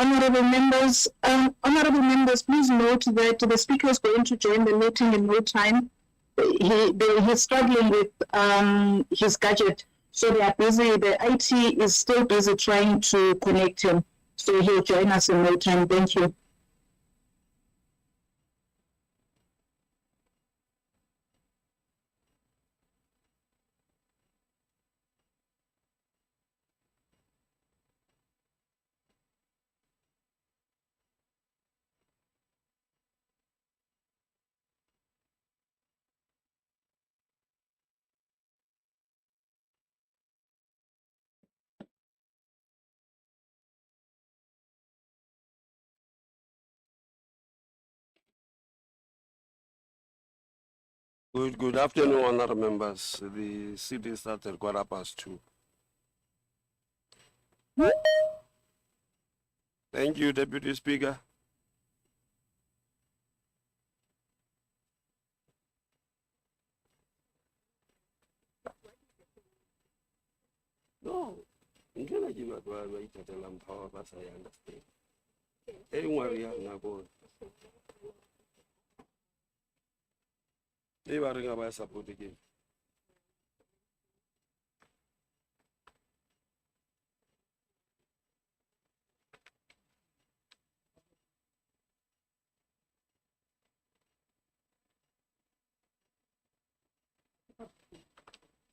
Honorable members, please note that the speaker is going to join the meeting in no time. He's struggling with his gadget, so they are busy. The IT is still busy trying to connect him, so he'll join us in no time. Thank you. Good afternoon, honorable members. The city starts at 2:15. Thank you, Deputy Speaker. No, ngena ke batho ba ithatelang power ba sa understand. E nngwe re ya nako. E ba re ga ba support ke.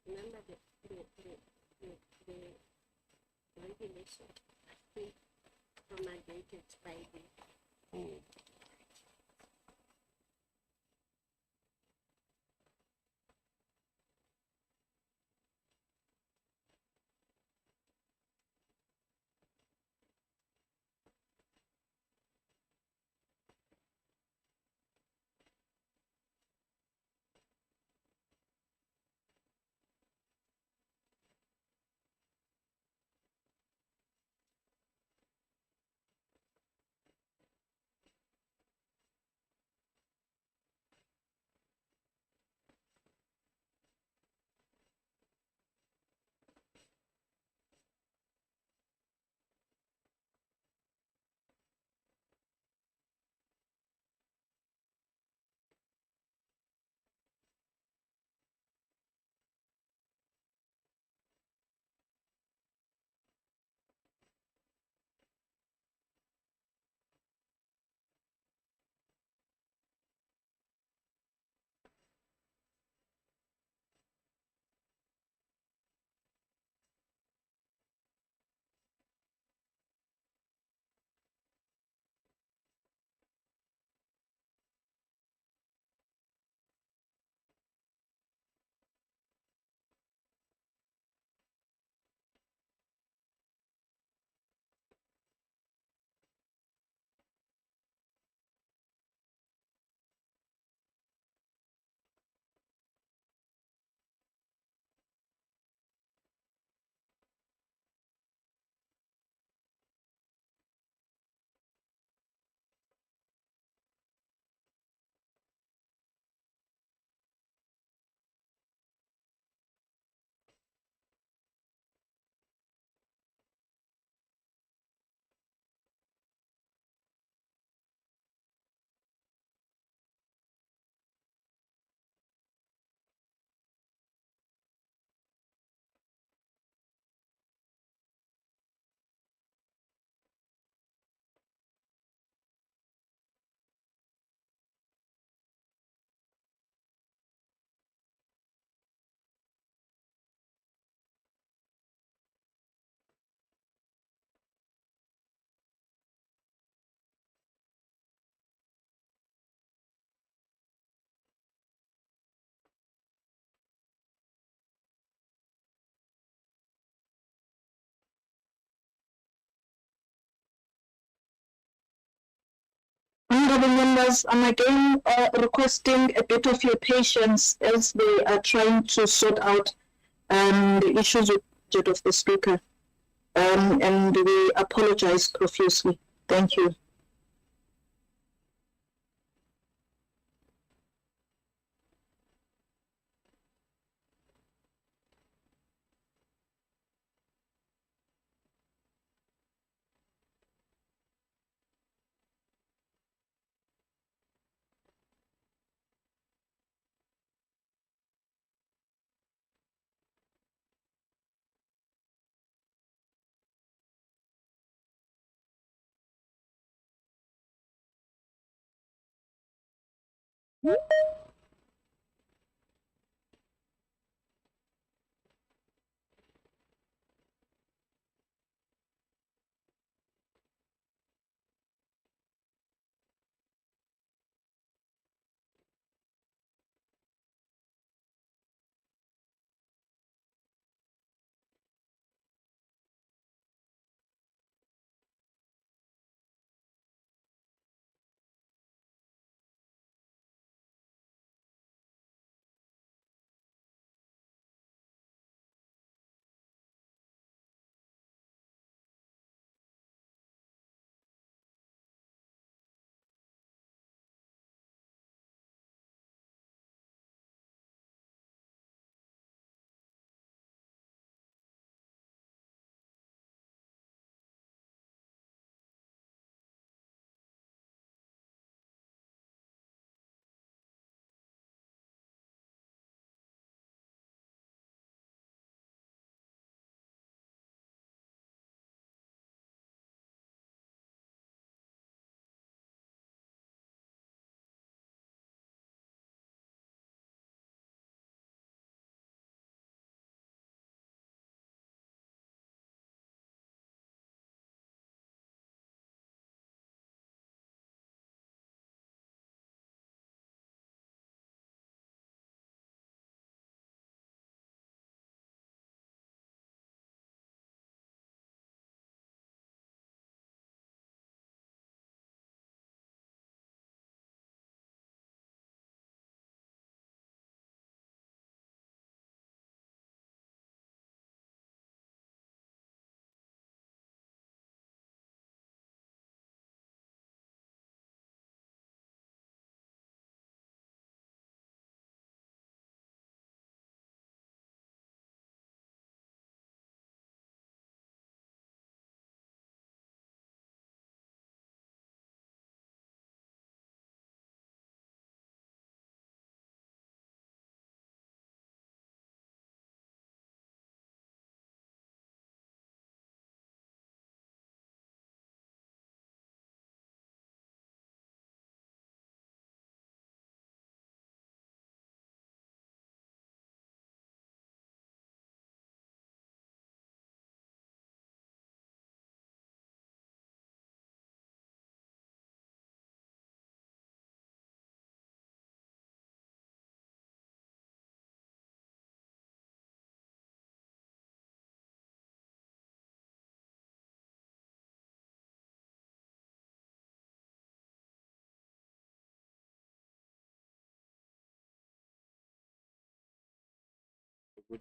Remember the regulation promulgated by the Honorable members, I'm again requesting a bit of your patience as they are trying to sort out the issues with the budget of the speaker. And we apologize profusely. Thank you. Good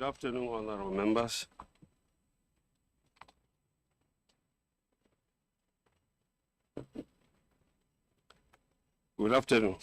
afternoon, honorable members. Good afternoon.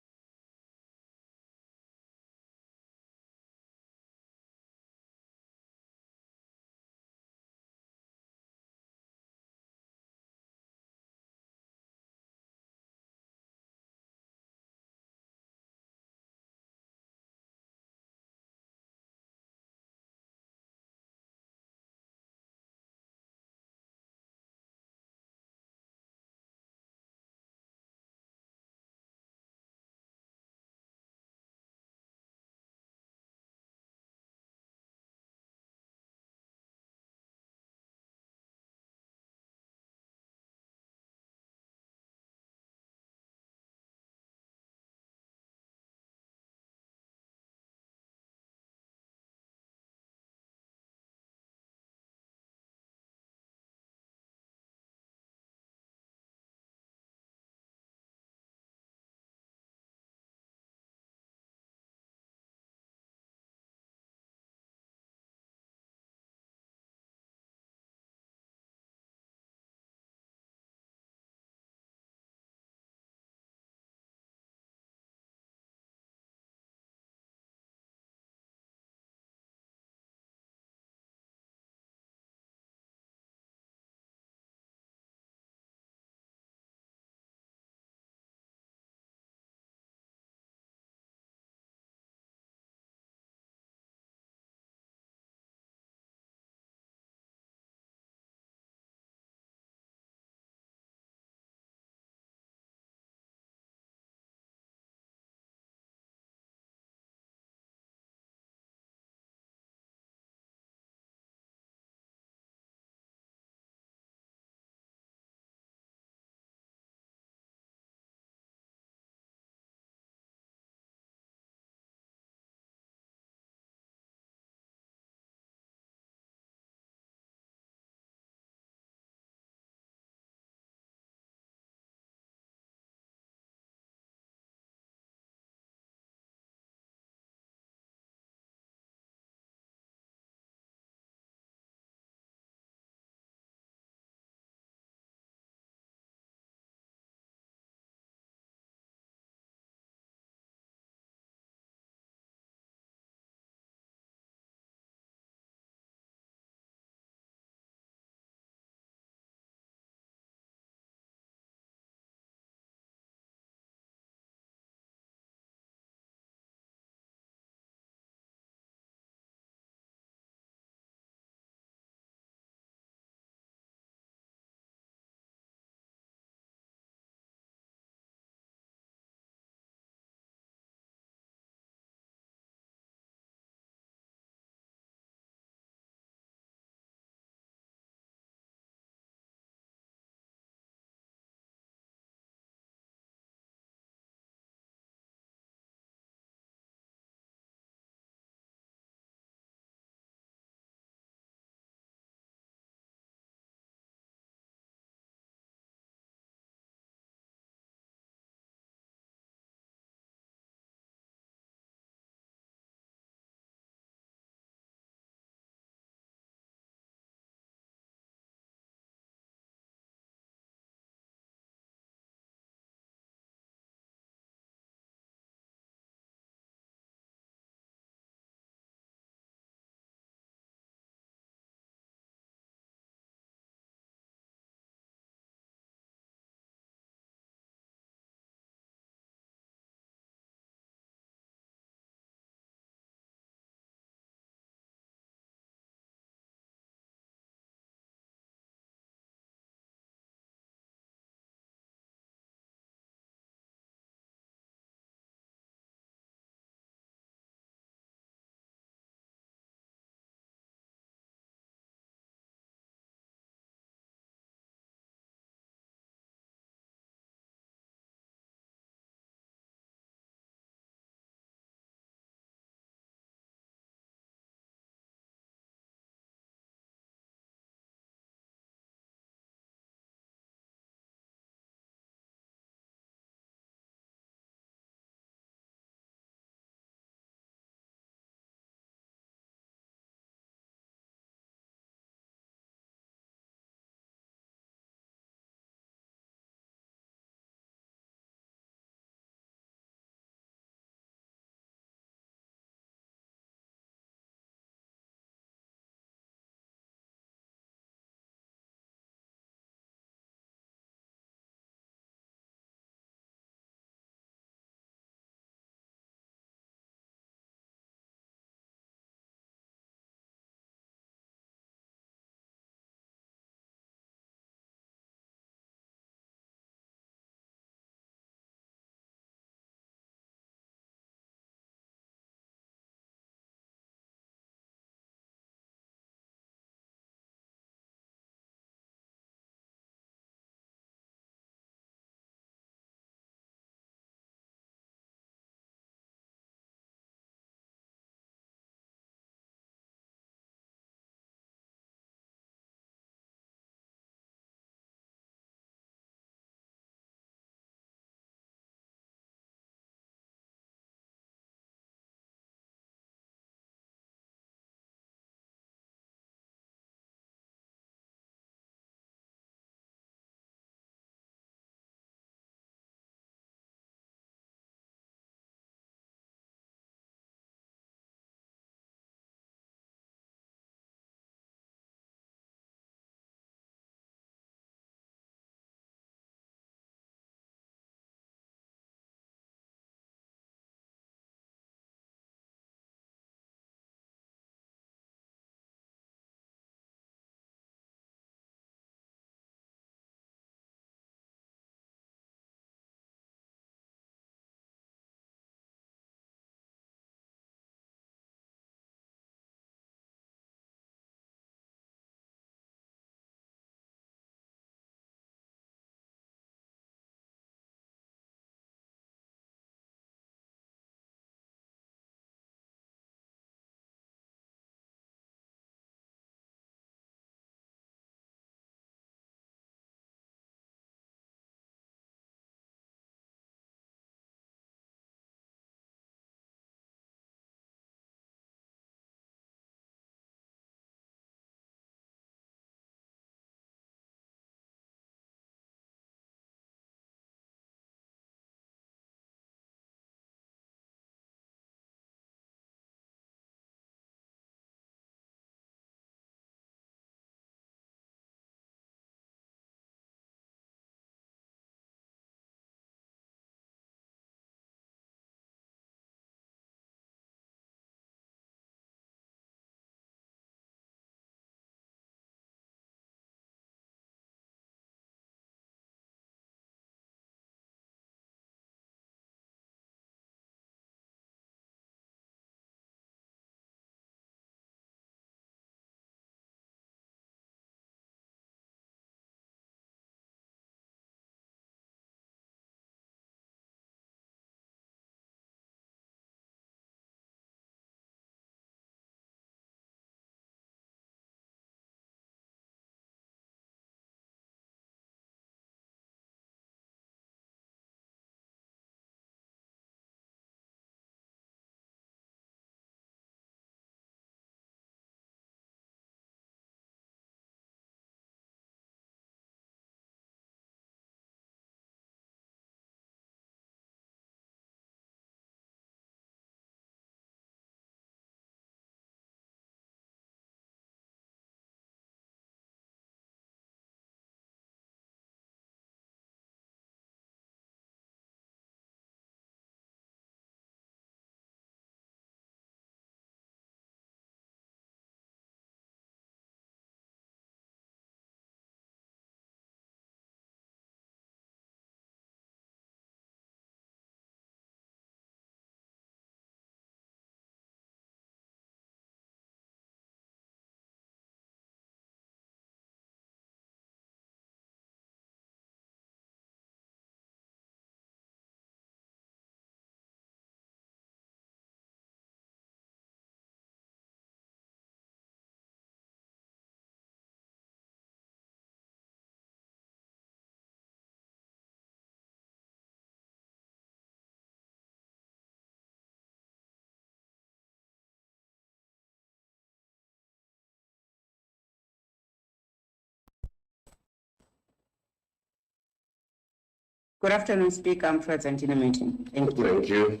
Good afternoon, Speaker. I'm present in the meeting. Thank you. Thank you.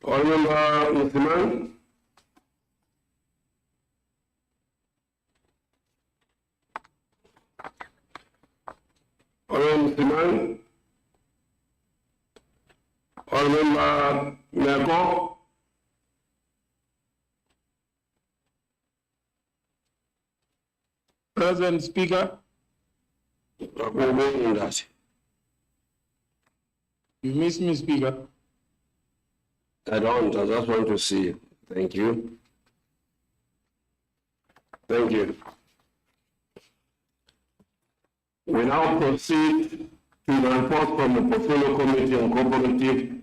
Honorable Musliman. Honorable Musliman. Honorable Meko. Present, Speaker. You miss me, Speaker. I don't, I just want to see you. Thank you. Thank you. We now proceed to the report from the Portfolio Committee on Cooperative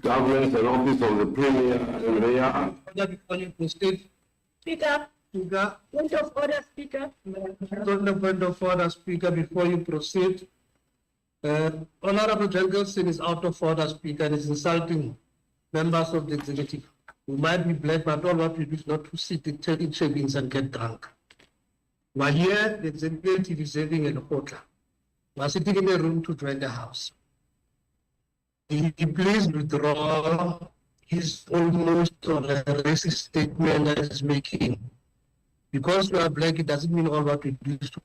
Governance and Office of the Premier and Mayor. Before you proceed, Speaker, Speaker, point of order, Speaker. on the point of order, Speaker, before you proceed, Honorable Jenkinson is out of order, Speaker, and is insulting members of the executive. We might be black, but all what we do is not to sit in shavings and get drunk. While here, the executive is having a hotel. We are sitting in a room to join the house. He please withdraw his almost or a racist statement that is making. Because we are black, it doesn't mean all what we do is to.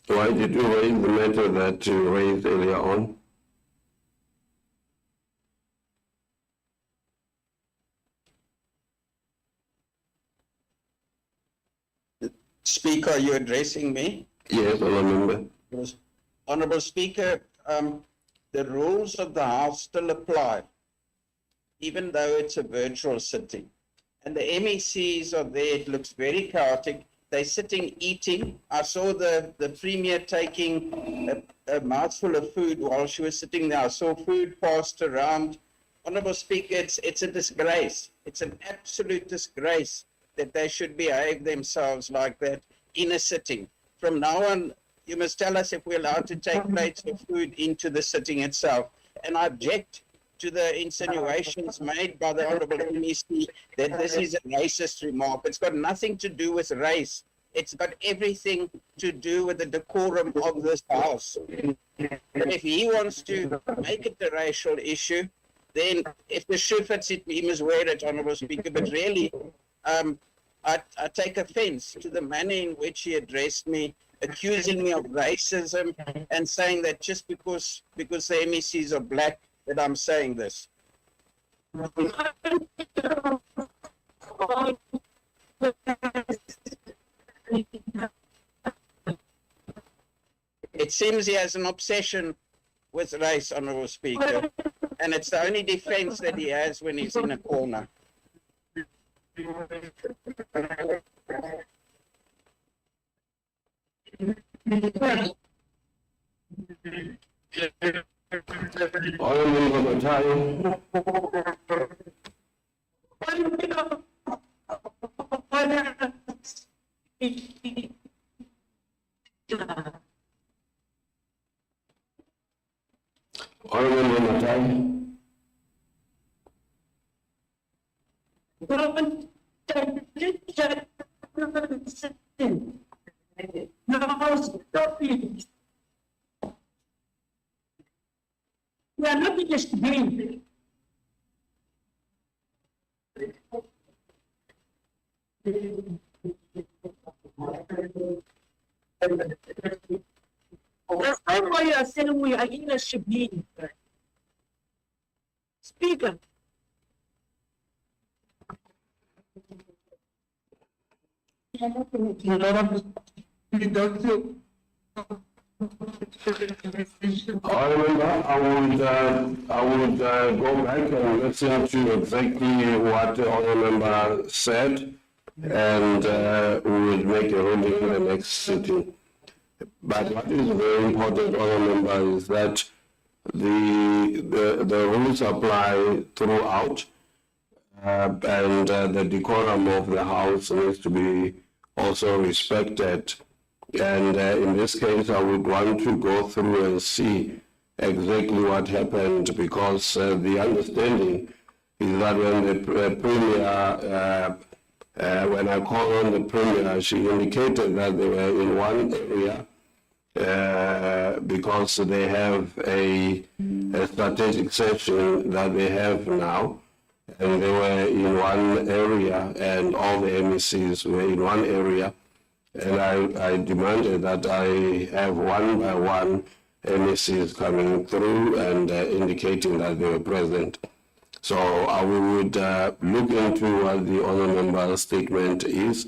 Why did you raise the matter that you raised earlier on? Speaker, are you addressing me? Yes, Honourable Member. Yes. Honourable Speaker, the rules of the House still apply, even though it's a virtual sitting. And the MECs are there, it looks very chaotic. They're sitting eating. I saw the Premier taking a mouthful of food while she was sitting there. I saw food passed around. Honourable Speaker, it's a disgrace. It's an absolute disgrace that they should behave themselves like that in a sitting. From now on, you must tell us if we're allowed to take plates of food into the sitting itself. And I object to the insinuations made by the Honourable MEC that this is a racist remark. It's got nothing to do with race. It's got everything to do with the decorum of this House. And if he wants to make it a racial issue, then if the shoe fits it, he must wear it, Honourable Speaker. But really, I take offence to the manner in which he addressed me, accusing me of racism and saying that just because the MECs are black, that I'm saying this. It seems he has an obsession with race, Honourable Speaker, and it's the only defence that he has when he's in a corner. Honourable Matayo. Honourable Matayo. Now stop it. We are not just being. That's why you are saying we are in a shebeen. Speaker. I would go back and listen to exactly what the other member said, and we will make a ruling in the next sitting. But what is very important, other member, is that the rules apply throughout, and the decorum of the House needs to be also respected. And in this case, I would want to go through and see exactly what happened, because the understanding is that when the Premier, when I called on the Premier, she indicated that they were in one area because they have a strategic session that they have now, and they were in one area, and all the MECs were in one area, and I demanded that I have one by one MECs coming through and indicating that they were present. So we would look into what the honourable member's statement is,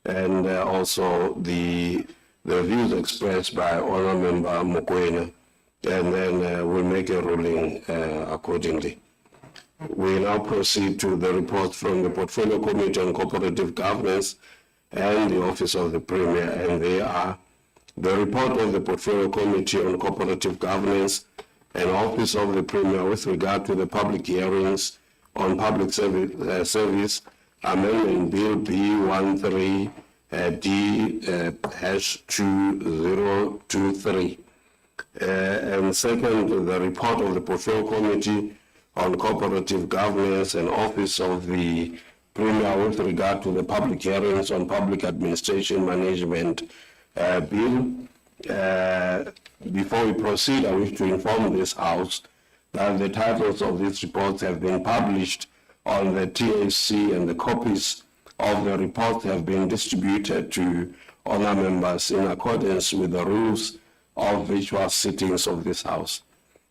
and also the views expressed by honourable member Mokoena, and then we'll make a ruling accordingly. We now proceed to the report from the Portfolio Committee on Cooperative Governance and the Office of the Premier, and they are the report of the Portfolio Committee on Cooperative Governance and Office of the Premier with regard to the public hearings on public service amendment Bill B13D-2023. And second, the report of the Portfolio Committee on Cooperative Governance and Office of the Premier with regard to the public hearings on public administration management bill. Before we proceed, I wish to inform this House that the titles of these reports have been published on the TAC, and the copies of the reports have been distributed to honour members in accordance with the rules of virtual sittings of this House.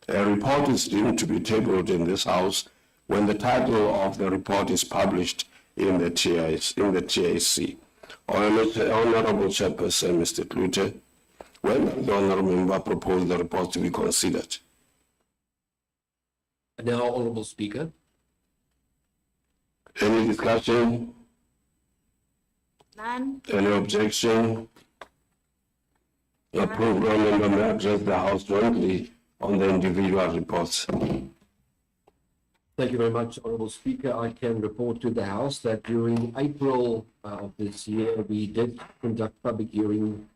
A report is deemed to be tabled in this House when the title of the report is published in the TAC. Honourable Chairperson, Mr. Klute, when does the honourable member propose the report to be considered? Now, Honourable Speaker. Any discussion? None. Any objection? Approved. Honourable member may address the House jointly on the individual reports. Thank you very much, Honourable Speaker. I can report to the House that during April of this year, we did conduct public hearing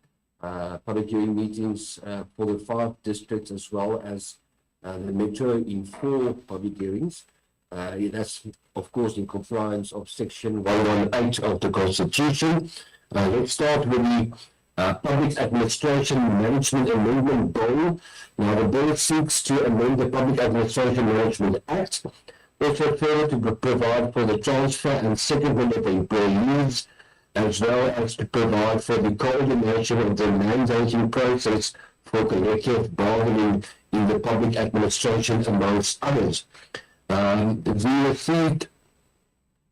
meetings for the 5 districts, as well as the Metro, in 4 public hearings. That's, of course, in compliance of Section 118 of the Constitution. Let's start with the Public Administration Management Amendment Bill. Now, the bill seeks to amend the Public Administration Management Act, also further to provide for the transfer and settlement of employees, as well as to provide for the coordination of the mandating process for collective bargaining in the public administration, amongst others. We received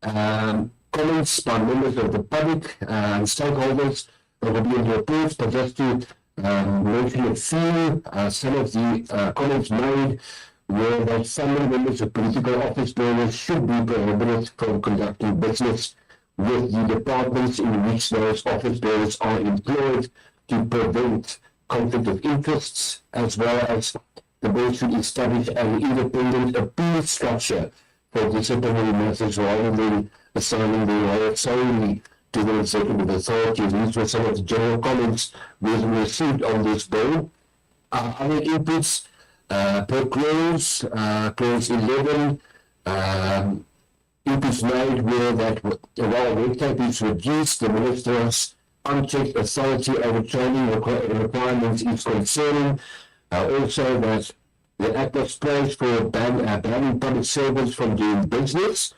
comments by members of the public and stakeholders that will be in the reports, but just to mention a few, some of the comments made were that some members of political office bearers should be prohibited from conducting business with the departments in which those office bearers are employed to prevent conflict of interests, as well as the bill should establish an independent appeal structure for disciplinary matters rather than assigning the right solely to the executive authority. These were some of the general comments we received on this bill. Other inputs, per clause 11, inputs made were that while red tape is reduced, the minister's unchecked authority over training requirements is concerning. Also, that the act was placed for banning public servants from doing business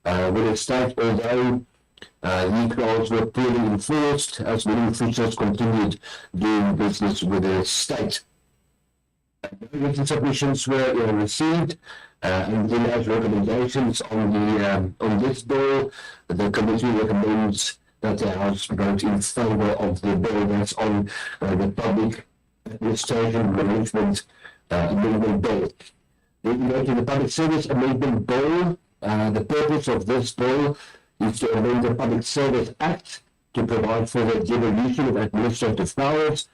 with a state, although these laws were poorly enforced, as many officials continued doing business with the state. Written submissions were received, and then as recommendations on this bill, the committee recommends that the House vote in favour of the bill. That's on the Public Administration Management Amendment Bill. Moving on to the Public Service Amendment Bill, the purpose of this bill is to amend the Public Service Act to provide for the devolution of administrative powers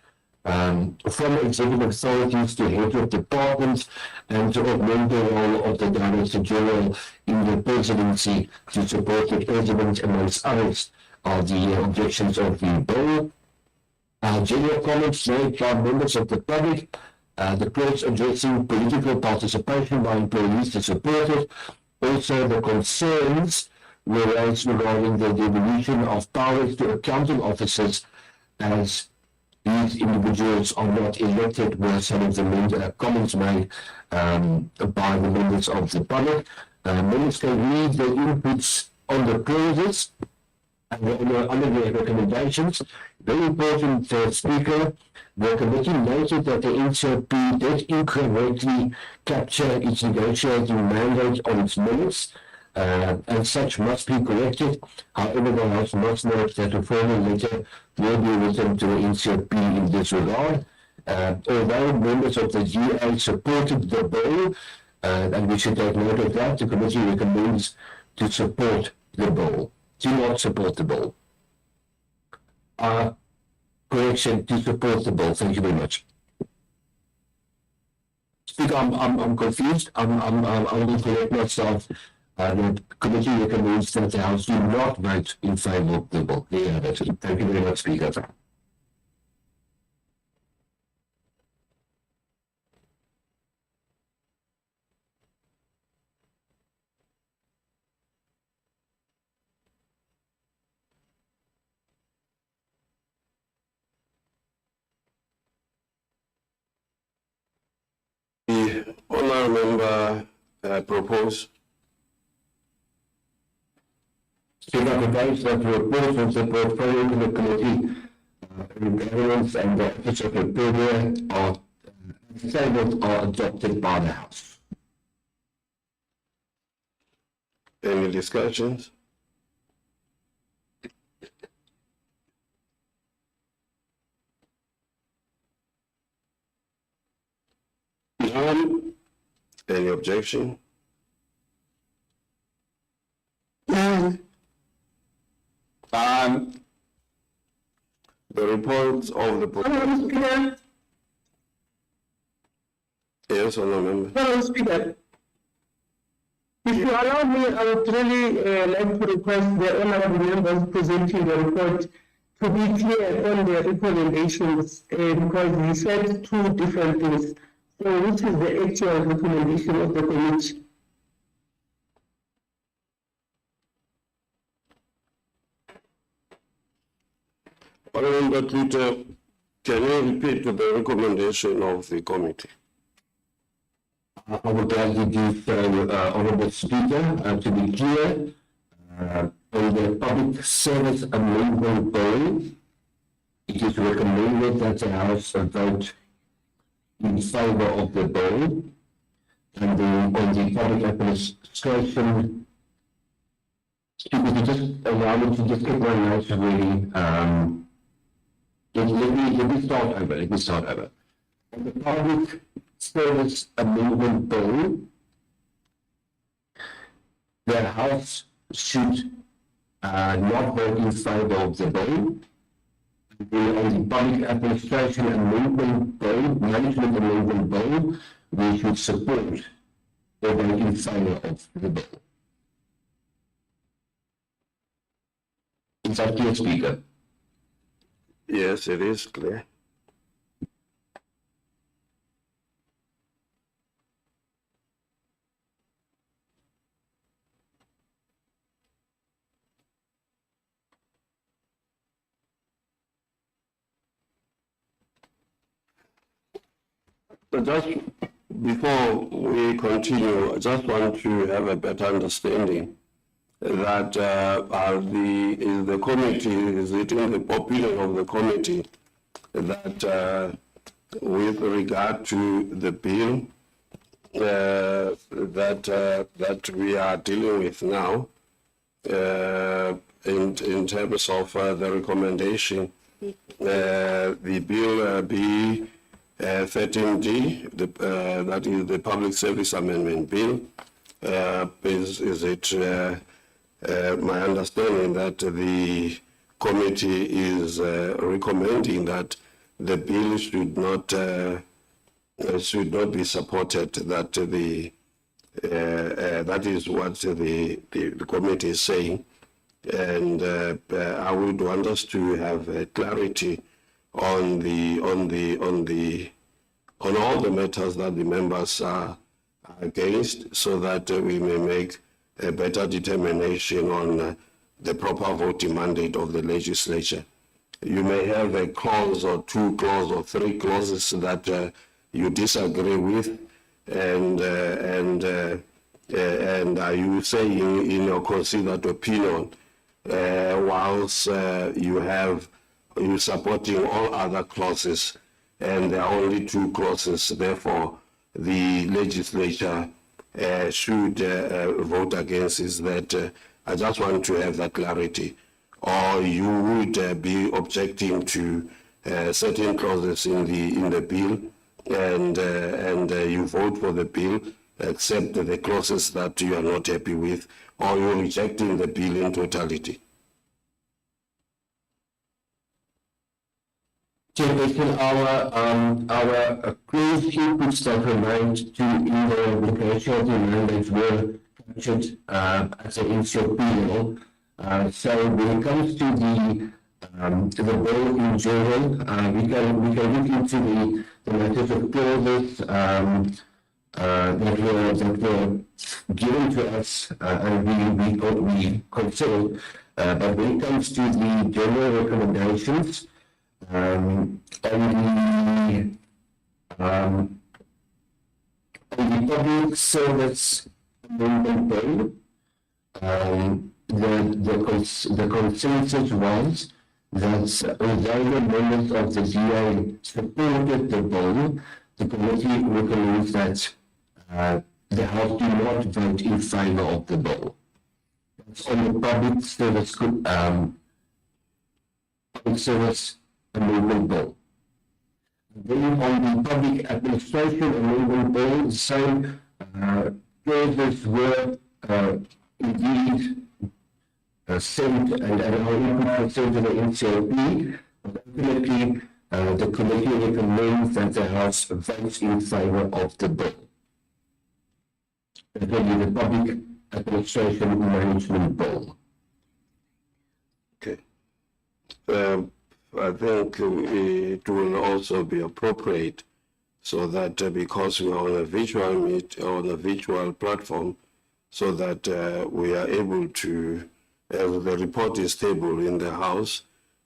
from executive authorities to heads of departments, and to augment the role of the Director General in the presidency to support the president, amongst others, are the objections of the bill. General comments made by members of the public The clause addressing political participation by employees is supported. Also, the concerns were raised regarding the devolution of powers to accounting officers, as these individuals are not elected, were some of the comments made by the members of the public. Members can read the inputs on the clauses and under the recommendations. Very important, Speaker, the committee noted that the NCOP did incorrectly capture its negotiating mandate on its minutes, and such must be corrected. However, the House must note that a formal letter will be written to the NCOP in this regard. Although members of the GA supported the bill, and we should take note of that, the committee recommends to support the bill. Do not support the bill. Correction, to support the bill. Thank you very much. Speaker, I'm confused. I will correct myself. The committee recommends that the House do not vote in favour of the bill. Yeah, that's it. Thank you very much, Speaker. The honourable member propose. Speaker, I propose that the report of the portfolio to the committee in governance and the office of the Premier are tabled or adopted by the House. Any discussions? None? Any objection? None. The reports of the Honourable Speaker, yes or no member? Honourable Speaker, if you allow me, I would really like to request the honourable members presenting the report to be clear on their recommendations, because he said two different things. So which is the actual recommendation of the committee? Honourable Pluto, can you repeat the recommendation of the committee? I would gladly do so, Honourable Speaker, to be clear, on the Public Service Amendment Bill, it is recommended that the House vote in favour of the bill, and on the public administration, Speaker, just allow me to just get my notes really, let me start over. On the Public Service Amendment Bill, the House should not vote in favour of the bill. On the Public Administration Amendment Bill, Management Amendment Bill, we should support or vote in favour of the bill. Is that clear, Speaker? Yes, it is clear. So just before we continue, I just want to have a better understanding that is the committee, is it in the opinion of the committee that with regard to the bill that we are dealing with now, in terms of the recommendation, the bill be 13D, that is the Public Service Amendment Bill, is it my understanding that the committee is recommending that the bill should not be supported, that that is what the committee is saying, and I would want us to have clarity on the on all the matters that the members are against, so that we may make a better determination on the proper voting mandate of the legislature. You may have a clause or 2 clauses or 3 clauses that you disagree with, and you say in your considered opinion, whilst you supporting all other clauses, and there are only 2 clauses, therefore the legislature should vote against. Is that I just want to have that clarity. Or you would be objecting to certain clauses in the bill, and you vote for the bill, except the clauses that you are not happy with, or you're rejecting the bill in totality. Chairperson, our closed inputs that remained to in the negotiating mandate were captured as an issue bill. So when it comes to the bill in general, we can look into the matters of clauses that were given to us and we considered. But when it comes to the general recommendations, on the public service amendment bill, the consensus was that although the members of the DA supported the bill, the committee recommends that the House do not vote in favor of the bill. That's on the public service amendment bill. Then on the public administration amendment bill, the same clauses were indeed sent and our input was sent to the NCOP. Ultimately, the committee recommends that the House votes in favor of the bill. That will be the public administration management bill. Okay. I think it will also be appropriate, so that because we are on a virtual platform, so that we are able to have the report is tabled in the House,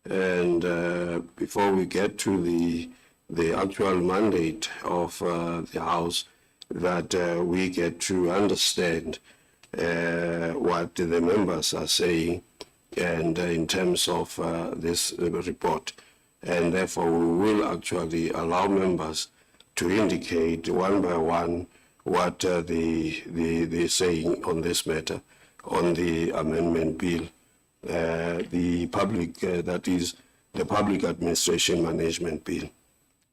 and before we get to the actual mandate of the House, that we get to understand what the members are saying, and in terms of this report. And therefore we will actually allow members to indicate one by one what they're saying on this matter, on the amendment bill, the public, that is the Public Administration Management Bill,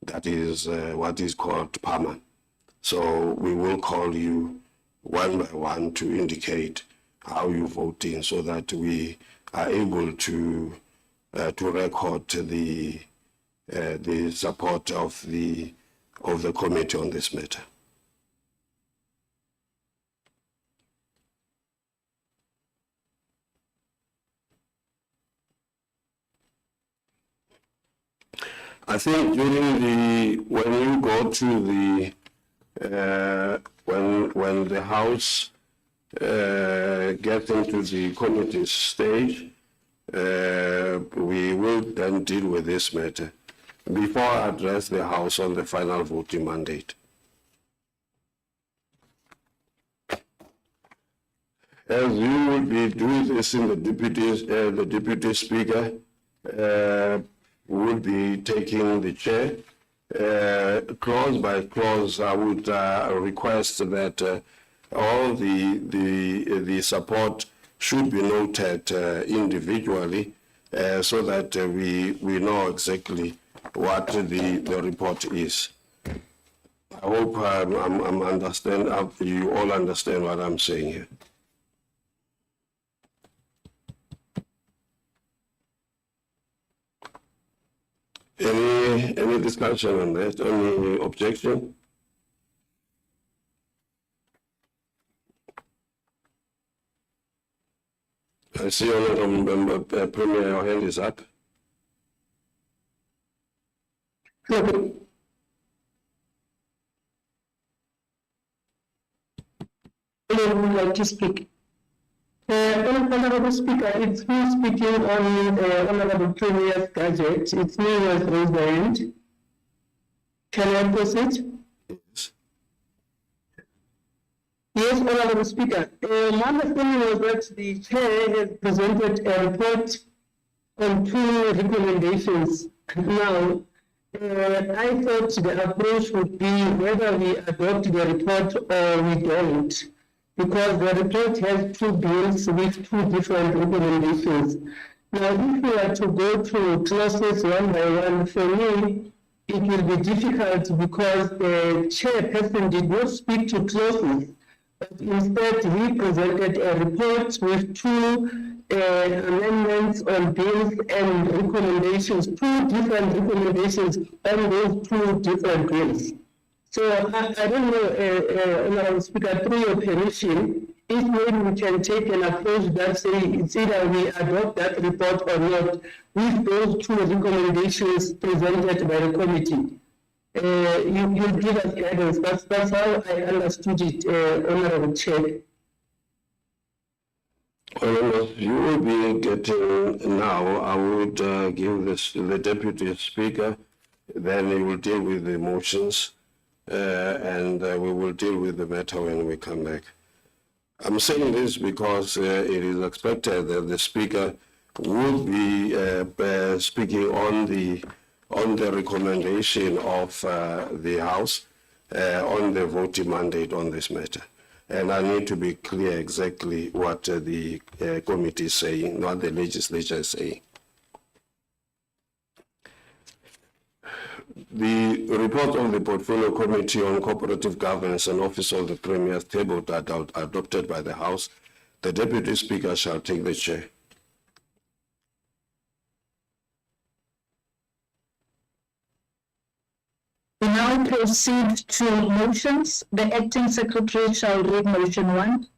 that is what is called PAMA. So we will call you one by one to indicate how you're voting, so that we are able to record the support of the committee on this matter. I think when you go to when the House gets into the committee stage, we will then deal with this matter before I address the House on the final voting mandate. As you will be doing this in the deputy speaker will be taking the chair. Clause by clause, I would request that all the support should be noted individually, so that we know exactly what the report is. I hope you all understand what I'm saying here. Any discussion on that? Any objection? I see Honorable Member Premier, your hand is up. to speak. Honorable Speaker, it's me speaking on Honorable Premier's gadget. It's me who has raised the hand. Can I proceed? Yes, Honorable Speaker. My understanding was that the Chair has presented a report on 2 recommendations. Now, I thought the approach would be whether we adopt the report or we don't, because the report has 2 bills with 2 different recommendations. Now, if we are to go through clauses one by one, for me, it will be difficult because the chairperson did not speak to clauses, but instead he presented a report with 2 amendments on bills and recommendations, 2 different recommendations on those 2 different bills. So I don't know, Honorable Speaker, through your permission, if maybe we can take an approach that say it's either we adopt that report or not with those 2 recommendations presented by the committee. You give us guidance. That's how I understood it, Honorable Chair. Well, you will be getting now. I would give this the Deputy Speaker, then he will deal with the motions, and we will deal with the matter when we come back. I'm saying this because it is expected that the Speaker would be speaking on the recommendation of the House on the voting mandate on this matter. And I need to be clear exactly what the committee is saying, what the legislature is saying. The report of the Portfolio Committee on Cooperative Governance and Office of the Premier tabled adopted by the House. The Deputy Speaker shall take the chair. We now proceed to motions. The acting secretary shall read motion 1.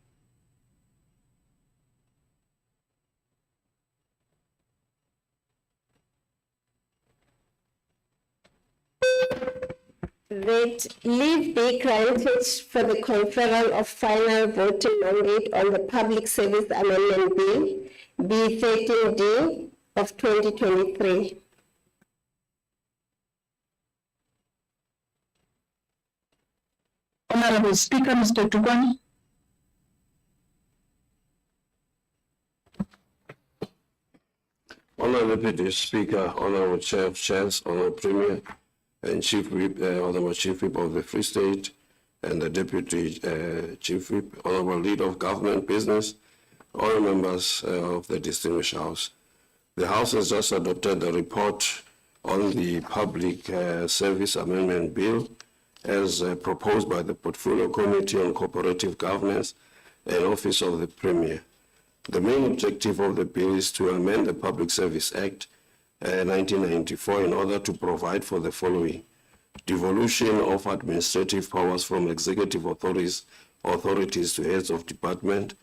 That leave be granted for the conferral of final voting mandate on the Public Service Amendment Bill, B13D of 2023. Honorable Speaker, Mr. Tukwane. Honorable Deputy Speaker, Honorable Chair of Chairs, Honorable Premier, and Chief Whip, Honorable Chief Whip of the Free State, and the Deputy Chief Whip, Honorable Leader of Government Business, all members of the distinguished House. The House has just adopted the report on the Public Service Amendment Bill as proposed by the Portfolio Committee on Cooperative Governance and Office of the Premier. The main objective of the bill is to amend the Public Service Act 1994 in order to provide for the following: devolution of administrative powers from executive authorities to heads of department,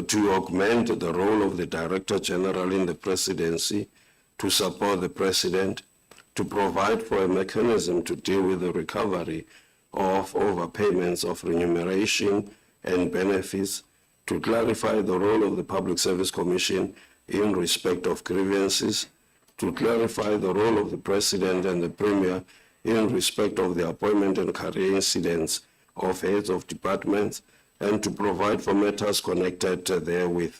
to augment the role of the Director General in the Presidency to support the President, to provide for a mechanism to deal with the recovery of overpayments of remuneration and benefits, to clarify the role of the Public Service Commission in respect of grievances, to clarify the role of the President and the Premier in respect of the appointment and career incidents of heads of departments, and to provide for matters connected therewith.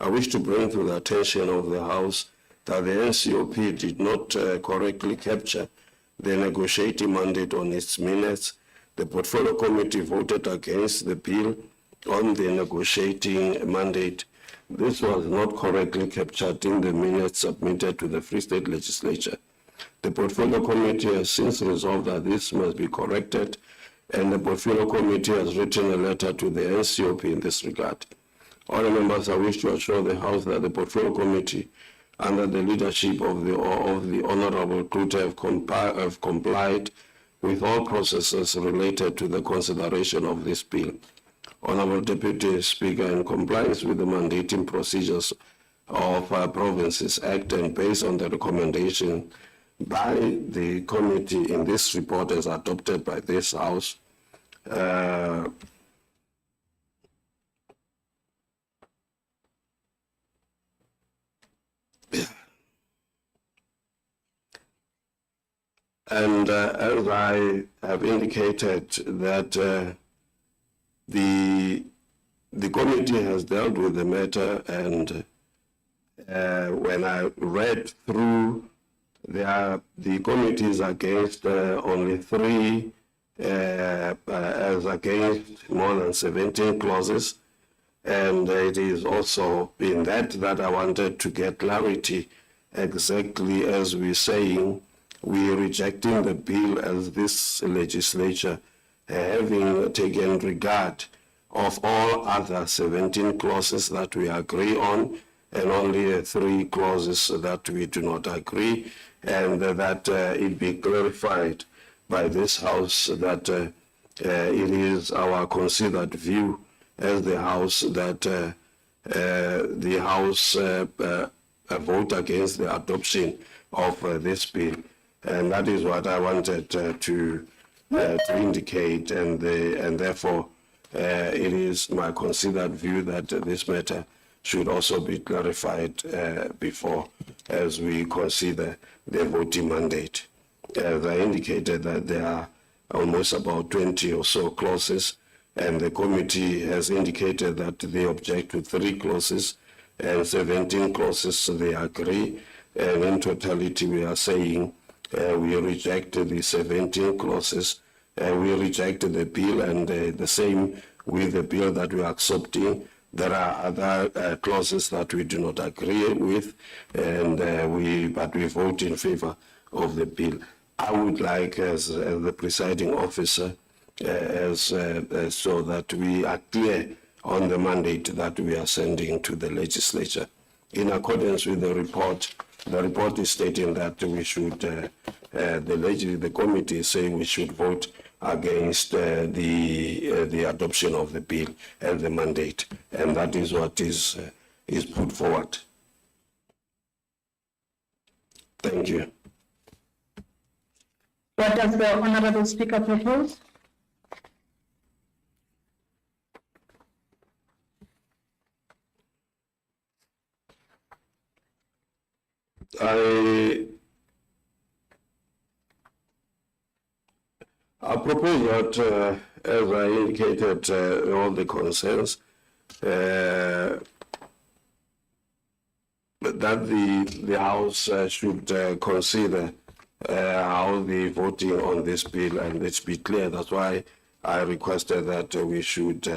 I wish to bring to the attention of the House that the NCOP did not correctly capture the negotiating mandate on its minutes. The Portfolio Committee voted against the bill on the negotiating mandate. This was not correctly captured in the minutes submitted to the Free State Legislature. The Portfolio Committee has since resolved that this must be corrected, and the Portfolio Committee has written a letter to the NCOP in this regard. All members, I wish to assure the House that the Portfolio Committee, under the leadership of the Honorable Klute, have complied with all processes related to the consideration of this bill. Honorable Deputy Speaker, in compliance with the mandating procedures of Provinces Act and based on the recommendation by the committee in this report as adopted by this House, And as I have indicated that the committee has dealt with the matter, and when I read through, the committee is against only 3, as against more than 17 clauses. And it is also in that I wanted to get clarity exactly as we're saying, we're rejecting the bill as this legislature, having taken regard of all other 17 clauses that we agree on, and only 3 clauses that we do not agree, and that it be clarified by this House that it is our considered view as the House that the House vote against the adoption of this bill. And that is what I wanted to indicate, and therefore it is my considered view that this matter should also be clarified before, as we consider the voting mandate. As I indicated, that there are almost about 20 or so clauses, and the committee has indicated that they object to 3 clauses, and 17 clauses they agree, and in totality we are saying we rejected the 17 clauses, and we rejected the bill, and the same with the bill that we are accepting. There are other clauses that we do not agree with, and but we vote in favor of the bill. I would like, as the presiding officer, so that we are clear on the mandate that we are sending to the legislature. In accordance with the report is stating that we should, the committee is saying we should vote against the adoption of the bill and the mandate, and that is what is put forward. Thank you. What does the Honorable Speaker propose? I propose that, as I indicated, all the concerns, that the House should consider how the voting on this bill, and let's be clear, that's why I requested that we should,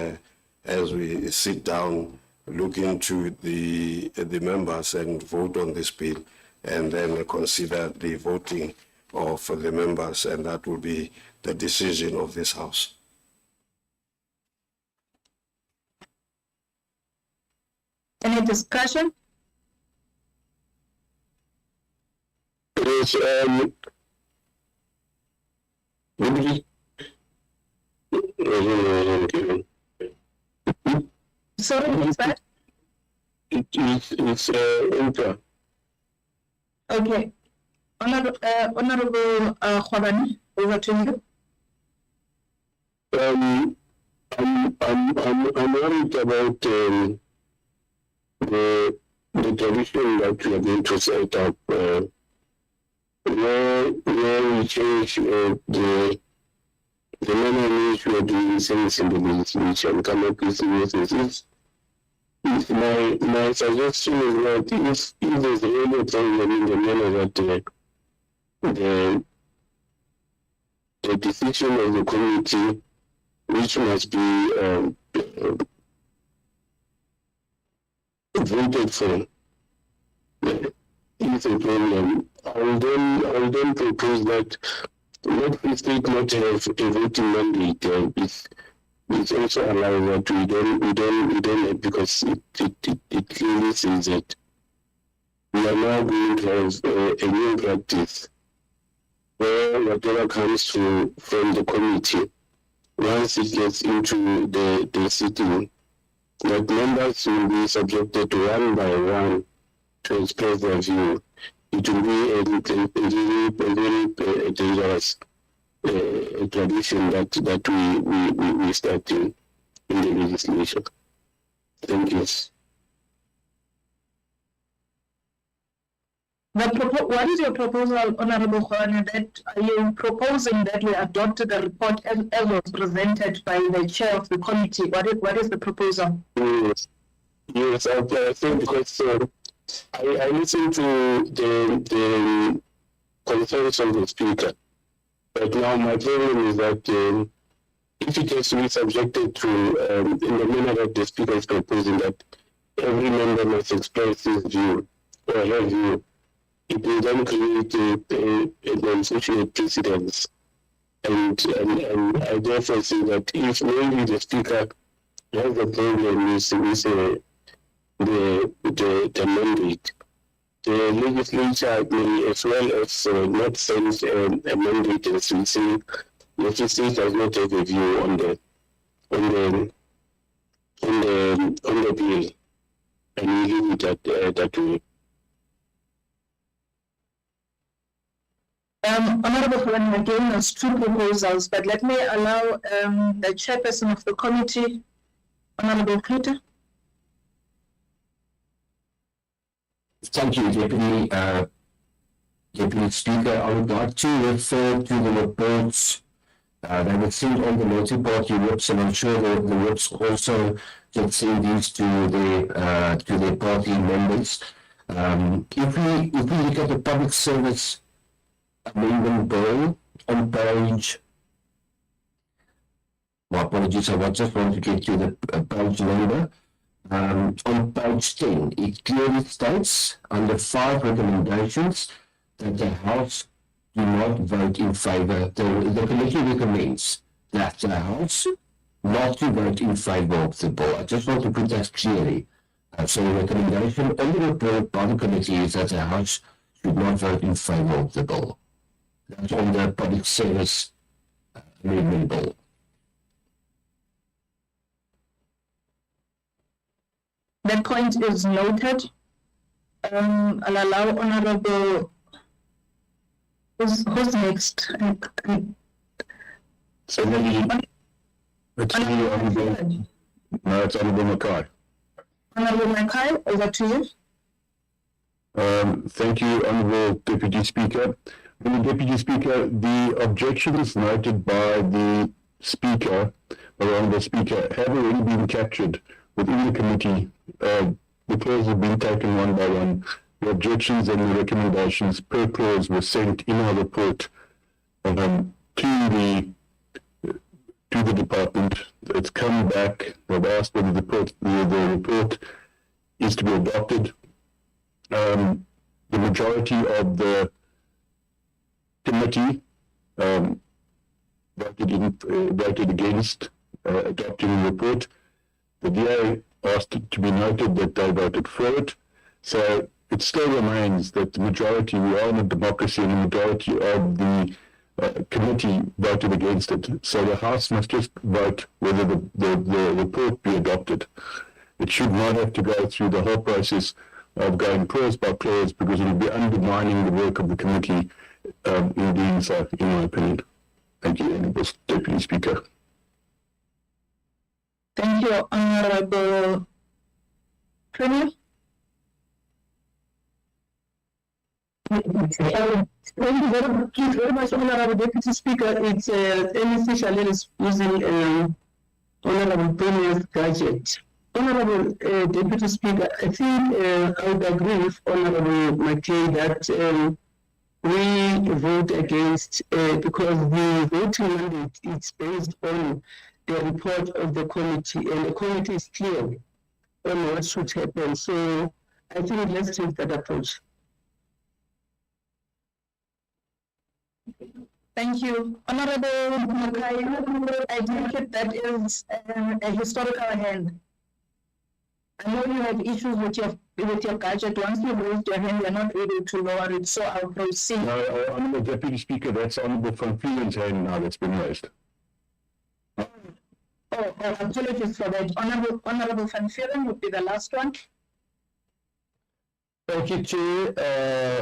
as we sit down, look into the members and vote on this bill, and then consider the voting of the members, and that will be the decision of this House. Any discussion? Yes, Sorry, what's that? it's inter. Okay. Honorable Khwabane, over to you. I'm worried about the tradition that we are going to set up, where we change the manner in which we are doing things in the legislature and come up with new things. My suggestion is that if there's any problem in the manner that the decision of the committee, which must be voted for, is a problem. I will then propose that let the state not have a voting mandate. It's also allowed that we don't because it clearly says that we are now going to have a new practice where whatever comes from the committee, once it gets into the sitting, that members will be subjected to one by one to express their view. It will be a very dangerous tradition that we start in the legislation. Thank you. What is your proposal, Honorable Khwane, that are you proposing that we adopt the report as was presented by the chair of the committee? What is the proposal? Yes, I think because I listened to the conference of the speaker, but now my problem is that if it has to be subjected to, in the manner that the speaker is proposing, that every member must express his view or her view, it will then create an unfortunate precedence. And I therefore say that if maybe the speaker has a problem with the mandate, the legislature may as well as not send a mandate as we say, legislature does not have a view on the bill, and we leave it that way. Honorable Khwane, again, there's two proposals, but let me allow the chairperson of the committee, Honorable Peter. Thank you, Deputy Speaker. I would like to refer to the reports that were sent on the multi-party whips, and I'm sure the whips also did send these to their party members. If we look at the Public Service Amendment Bill on page, my apologies, I just want to get to the page number. On page 10, it clearly states under 5 recommendations that the House do not vote in favour. The committee recommends that the House not to vote in favour of the bill. I just want to put that clearly. So the recommendation on the report by the committee is that the House should not vote in favour of the bill. That's on the Public Service Amendment Bill. That point is noted. I'll allow Honorable. Who's next? So maybe it's me, Honorable. No, it's Honorable Mackay. Honorable Mackay, over to you. Thank you, Honorable Deputy Speaker. Deputy Speaker, the objections noted by the Speaker, or Honorable Speaker, have already been captured within the committee. The clauses have been taken one by one. The objections and the recommendations per clause were sent in our report to the department. It's come back. They've asked whether the report is to be adopted. The majority of the committee voted against adopting the report. The DA asked it to be noted that they voted for it. So it still remains that the majority, we are in a democracy, and the majority of the committee voted against it. So the House must just vote whether the report be adopted. It should not have to go through the whole process of going clause by clause, because it would be undermining the work of the committee in doing so, in my opinion. Thank you, Honourable Deputy Speaker. Thank you, Honorable Premier. Thank you very much, Honorable Deputy Speaker. It's beneficial using Honorable Premier's gadget. Honorable Deputy Speaker, I think I would agree with Honorable McKay that we vote against because the voting mandate is based on the report of the committee, and the committee is clear on what should happen. So I think let's take that approach. Thank you. Honorable Mackay, I take it that is a historical hand. I know you have issues with your gadget. Once you raised your hand, you're not able to lower it, so I'll proceed. No, Honourable Deputy Speaker, that's Honourable Van Vuuren's hand now that's been raised. Oh, apologies for that. Honorable Van Vuuren would be the last one. Thank you, Chair.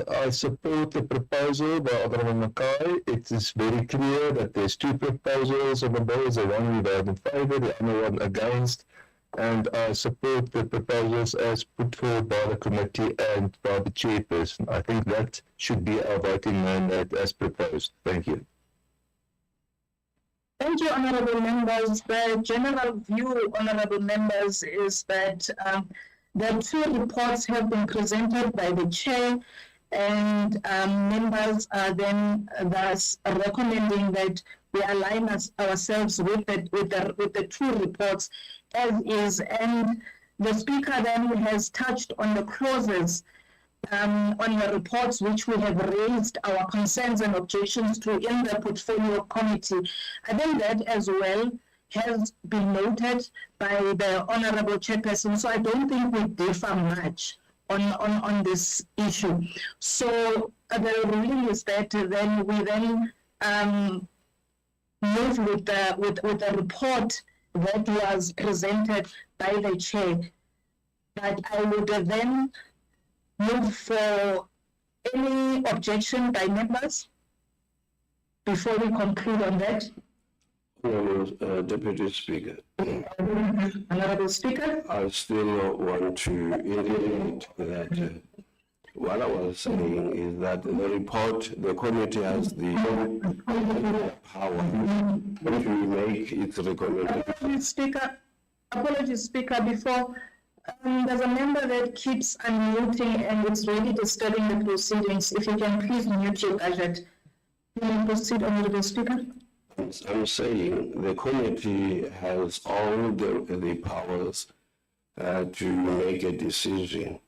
I support the proposal by Honourable Mackay. It is very clear that there's two proposals on the bill. The one we vote in favour, the other one against. and I support the proposals as put forward by the committee and by the chairperson. I think that should be our voting mandate as proposed. Thank you. Thank you, honorable members. The general view, honorable members, is that the two reports have been presented by the chair, and members are then thus recommending that we align ourselves with the two reports as is, and the speaker then has touched on the clauses on the reports which we have raised our concerns and objections to in the portfolio committee. I think that as well has been noted by the honorable chairperson, so I don't think we differ much on this issue. So the ruling is that then we move with the report that was presented by the chair. But I would then move for any objection by members before we conclude on that. Deputy Speaker, Honorable Speaker. I still want to indicate that what I was saying is that the report, the committee has the power to make its recommendation. Apologies, Speaker. Before, there's a member that keeps unmuting and it's really disturbing the proceedings. If you can please mute your gadget. Will you proceed, Honorable Speaker? I'm saying the committee has all the powers to make a decision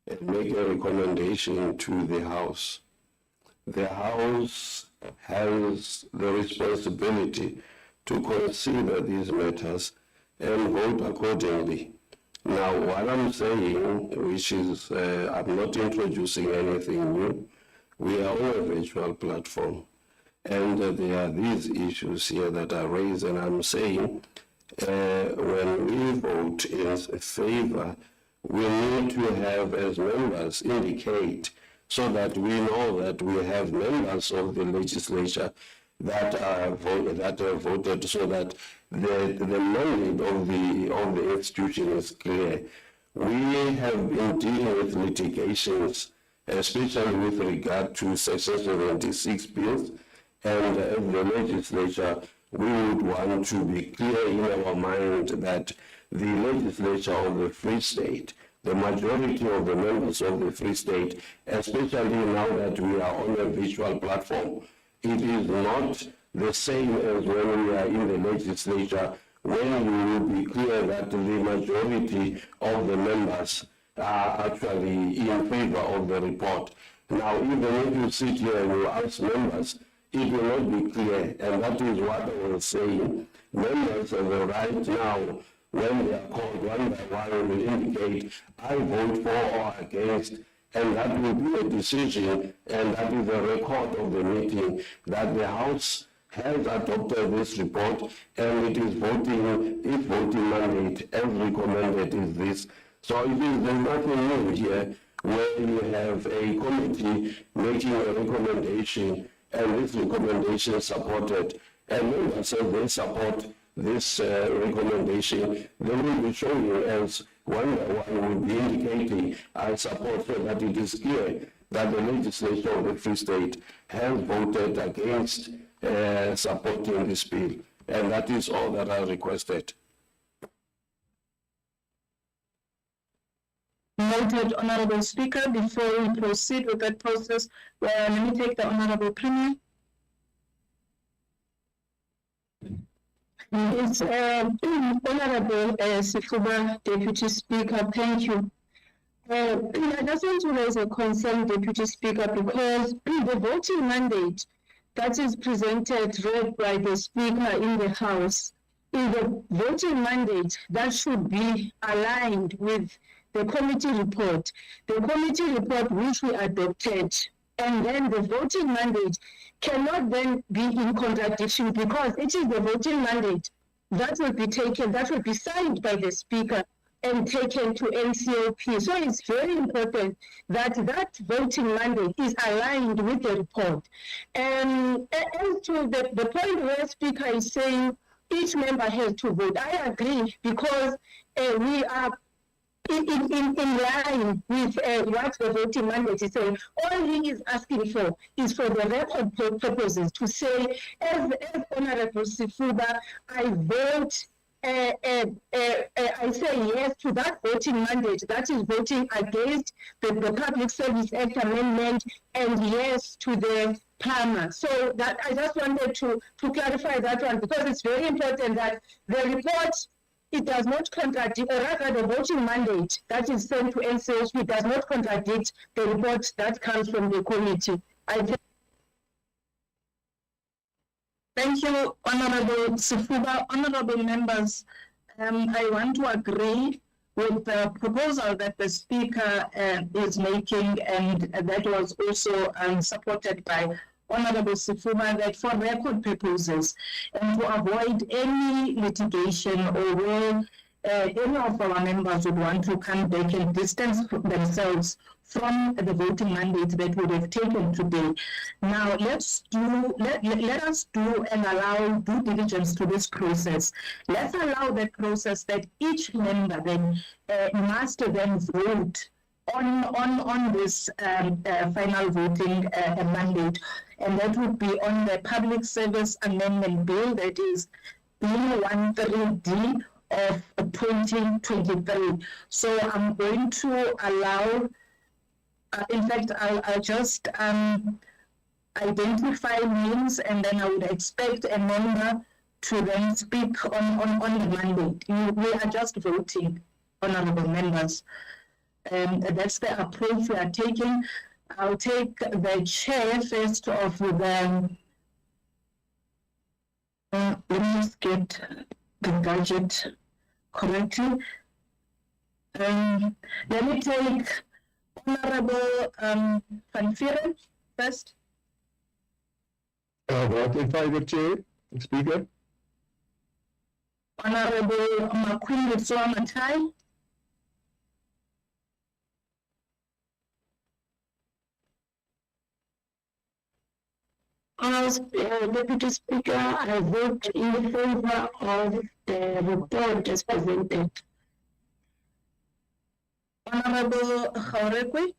and make a recommendation to the House. The House has the responsibility to consider these matters and vote accordingly. Now, what I'm saying, which is I'm not introducing anything new, we are on a virtual platform. And there are these issues here that are raised, and I'm saying when we vote in favor, we need to have as members indicate so that we know that we have members of the legislature that are voted so that the mandate of the institution is clear. We have been dealing with litigations, especially with regard to Section 76 bills, and as the legislature, we would want to be clear in our mind that the legislature of the Free State, the majority of the members of the Free State, especially now that we are on a virtual platform, it is not the same as when we are in the legislature, when we will be clear that the majority of the members are actually in favor of the report. Now, even if you sit here and you ask members, it will not be clear, and that is what I was saying. Members have the right now, when they are called one by one, will indicate, I vote for or against, and that will be a decision, and that is a record of the meeting, that the House has adopted this report, and it is voting, its voting mandate, as recommended is this. So there's nothing new here, where you have a committee making a recommendation, and this recommendation is supported, and members say they support this recommendation, they will be showing as one by one will be indicating I support, so that it is clear that the legislature of the Free State has voted against supporting this bill, and that is all that I requested. Noted, Honorable Speaker. Before we proceed with that process, let me take the Honorable Premier. It's Honorable Sifuba, Deputy Speaker. Thank you. I just want to raise a concern, Deputy Speaker, because the voting mandate that is presented, read by the Speaker in the House, is the voting mandate that should be aligned with the committee report. The committee report which we adopted, and then the voting mandate cannot then be in contradiction, because it is the voting mandate that will be taken, that will be signed by the Speaker and taken to NCOP. So it's very important that that voting mandate is aligned with the report. And as to the point where Speaker is saying each member has to vote, I agree, because we are in line with what the voting mandate is saying. All he is asking for is for the record purposes to say, as Honorable Sifuba, I vote, I say yes to that voting mandate, that is voting against the Public Service Act amendment, and yes to the PAMA. So that I just wanted to clarify that one, because it's very important that the report, it does not contradict, or rather the voting mandate that is sent to NCSP does not contradict the report that comes from the committee. Thank you, Honorable Sifuba. Honorable members, I want to agree with the proposal that the Speaker is making, and that was also supported by Honorable Sifuba, that for record purposes and to avoid any litigation or where any of our members would want to come back and distance themselves from the voting mandate that would have taken today. Now let us do and allow due diligence to this process. Let's allow that process that each member then must then vote on this final voting mandate, and that would be on the Public Service Amendment Bill, that is Bill 13D of 2023. So I'm going to allow, in fact, I'll just identify names, and then I would expect a member to then speak on the mandate. We are just voting, honorable members. And that's the approach we are taking. I'll take the chair first of the, let me just get the gadget correctly. Let me take Honorable Van Vieren first. Vote in favor, Chair, Speaker. Honorable Makwindi Matai. As Deputy Speaker, I vote in favor of the report as presented. Honorable Khaurekwe.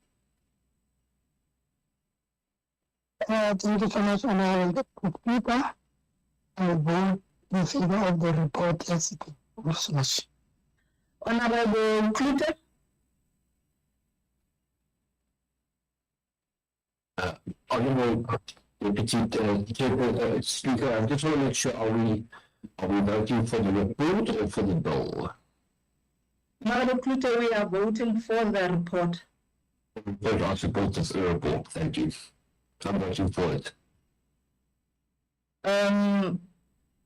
Thank you so much, Honorable Speaker. I vote in favor of the report as it was. Honorable Klute. Honorable Deputy Speaker, I just want to make sure, are we voting for the report or for the bill? Honorable Klute, we are voting for the report. Vote, I support this report, thank you. So I'm voting for it.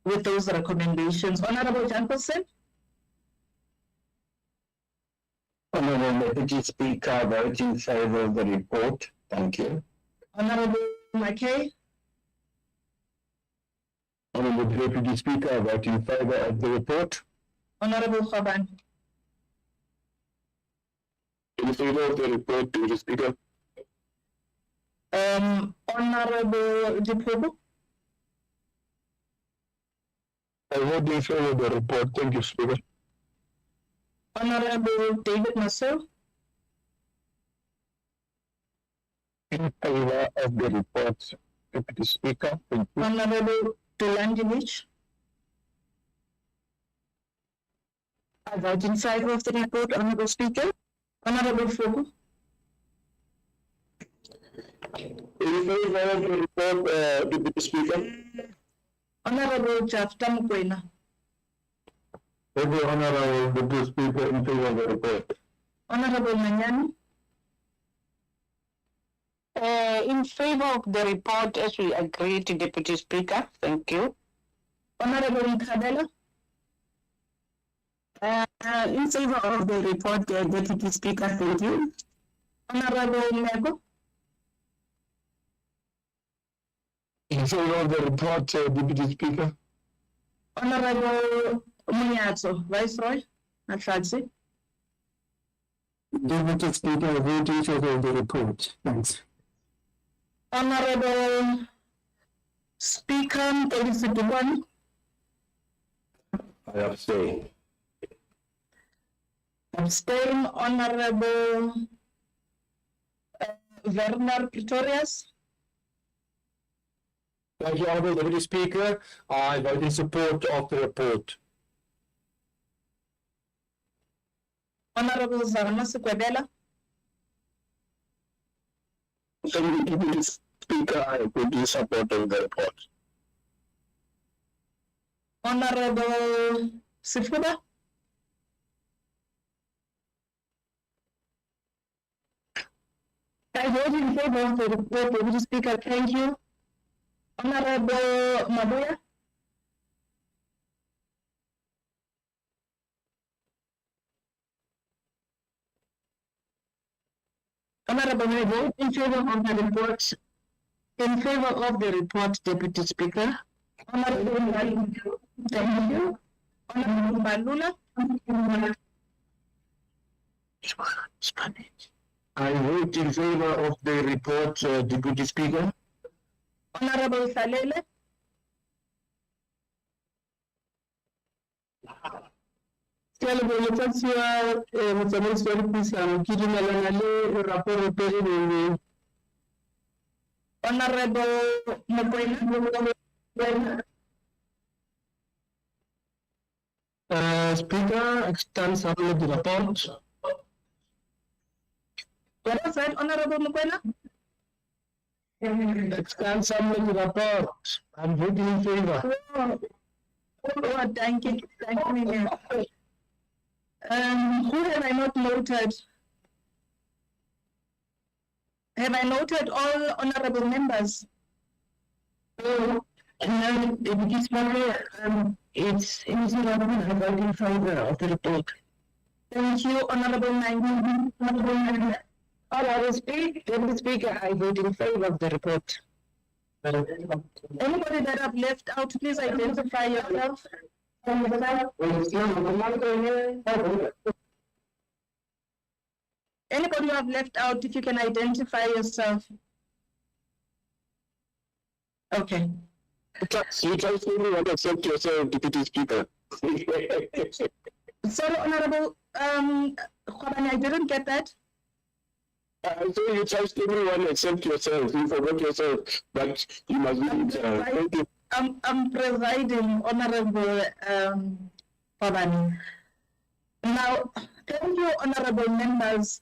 With those recommendations. Honorable Jankelson. Honorable Deputy Speaker, vote in favor of the report. Thank you. Honorable McKay. Honorable Deputy Speaker, I vote in favor of the report. Honorable Khaban. In favor of the report, Deputy Speaker. Honorable Dipobo. I vote in favor of the report. Thank you, Speaker. Honorable David Maso. In favor of the report, Deputy Speaker. Thank you. Honorable Dulandinich. I vote in favor of the report, Honorable Speaker. Honorable Fogu. In favor of the report, Deputy Speaker. Honorable Jafta Mukwena. Every honorable Deputy Speaker in favor of the report. Honorable Manyani. In favor of the report as we agreed, Deputy Speaker. Thank you. Honorable Mkabela. In favor of the report, Deputy Speaker. Thank you. Honorable Mego. In favor of the report, Deputy Speaker. Honorable Munyatso, Viceroy. Natlatsi. Deputy Speaker, I vote in favor of the report. Thanks. Honorable Speaker, David Sidibani. I abstain. Abstain, Honorable Werner Pretorius. Thank you, Honourable Deputy Speaker. I vote in support of the report. Honorable Zarma Sekwedela. Thank you, Deputy Speaker. I vote in support of the report. Honorable Sifuba. I vote in favor of the report, Deputy Speaker. Thank you. Honorable Mabuya. Honorable, I vote in favor of the report. In favor of the report, Deputy Speaker. Honorable Mbalula. Thank you. Honorable Mbalula. I vote in favor of the report, Deputy Speaker. Honorable Salele. Honorable Mokoena. Speaker, extend submit the report. What was that, Honorable Mokoena? Extend submit the report. I'm voting in favor. Oh, thank you. Thank you. Who have I not noted? Have I noted all honorable members? Deputy Speaker, it's honorable I vote in favor of the report. Thank you, Honorable Nangi. Honorable Nangi. Deputy Speaker, I vote in favor of the report. Anybody that I've left out, please identify yourself. Anybody who I've left out, if you can identify yourself. Okay. You can say you want to accept yourself, Deputy Speaker. Sorry, Honorable, Khobane, I didn't get that. So you trust everyone except yourself. You forgot yourself, but you must do it. Thank you. I'm presiding, Honorable Khobane. Now, thank you, Honorable members.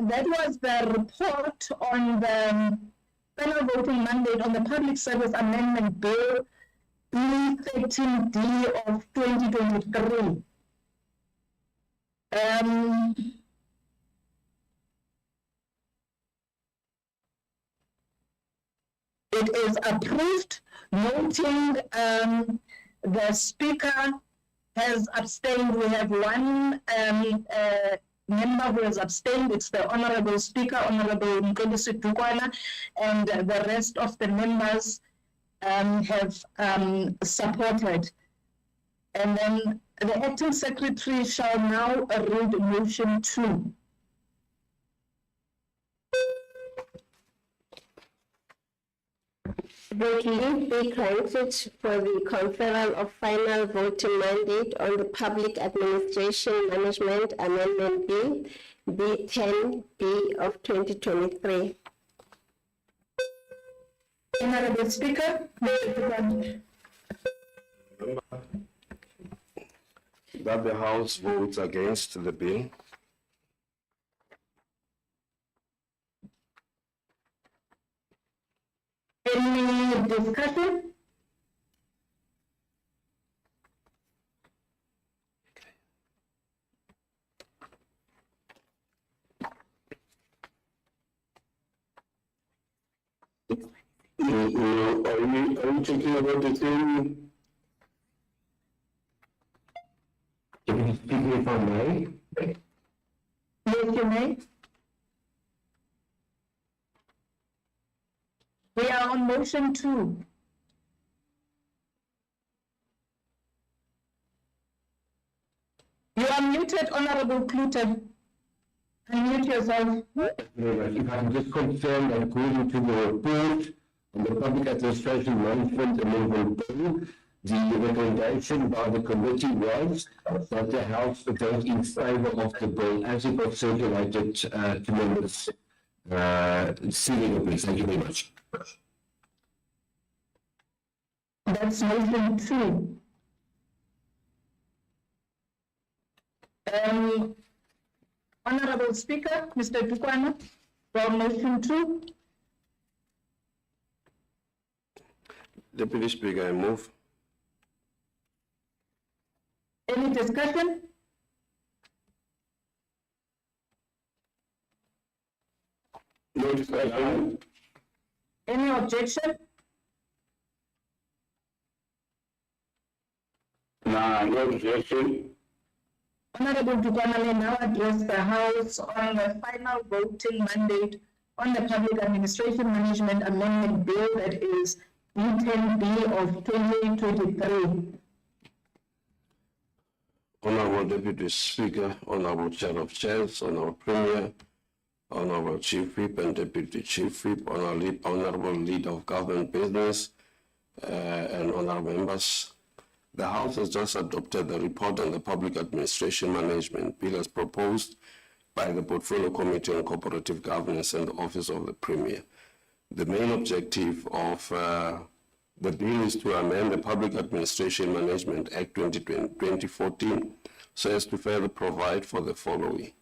That was the report on the final voting mandate on the Public Service Amendment Bill B13D of 2023. It is approved, noting the Speaker has abstained. We have one member who has abstained. It's the Honorable Speaker, Honorable Mqondisi Dukwana, and the rest of the members have supported. And then the Acting Secretary shall now read motion 2. That leave be granted for the conferral of final voting mandate on the Public Administration Management Amendment Bill B10B of 2023. Honorable Speaker, That the House votes against the bill. any discussion? Are we talking about the same? Deputy Speaker, if I may. Yes, you may. We are on motion 2. You are muted, Honorable Klute. Unmute yourself. If I can just confirm that according to the report on the Public Administration Management Amendment Bill, The recommendation by the committee was that the House vote in favour of the bill as it was circulated to members. Sealing, please. Thank you very much. That's motion 2. Honorable Speaker, Mr. Dukwana, for motion 2. Deputy Speaker, I move. Any discussion? No discussion. Any objection? No objection. Honorable Dukwana may now address the House on the final voting mandate on the Public Administration Management Amendment Bill, that is B10B of 2023. Honorable Deputy Speaker, Honorable Chair of Chairs, Honorable Premier, Honorable Chief Whip and Deputy Chief Whip, Honorable Leader of Government Business, and Honorable Members. The House has just adopted the report on the Public Administration Management Bill as proposed by the Portfolio Committee on Cooperative Governance and the Office of the Premier. The main objective of the bill is to amend the Public Administration Management Act 2014 so as to further provide for the following: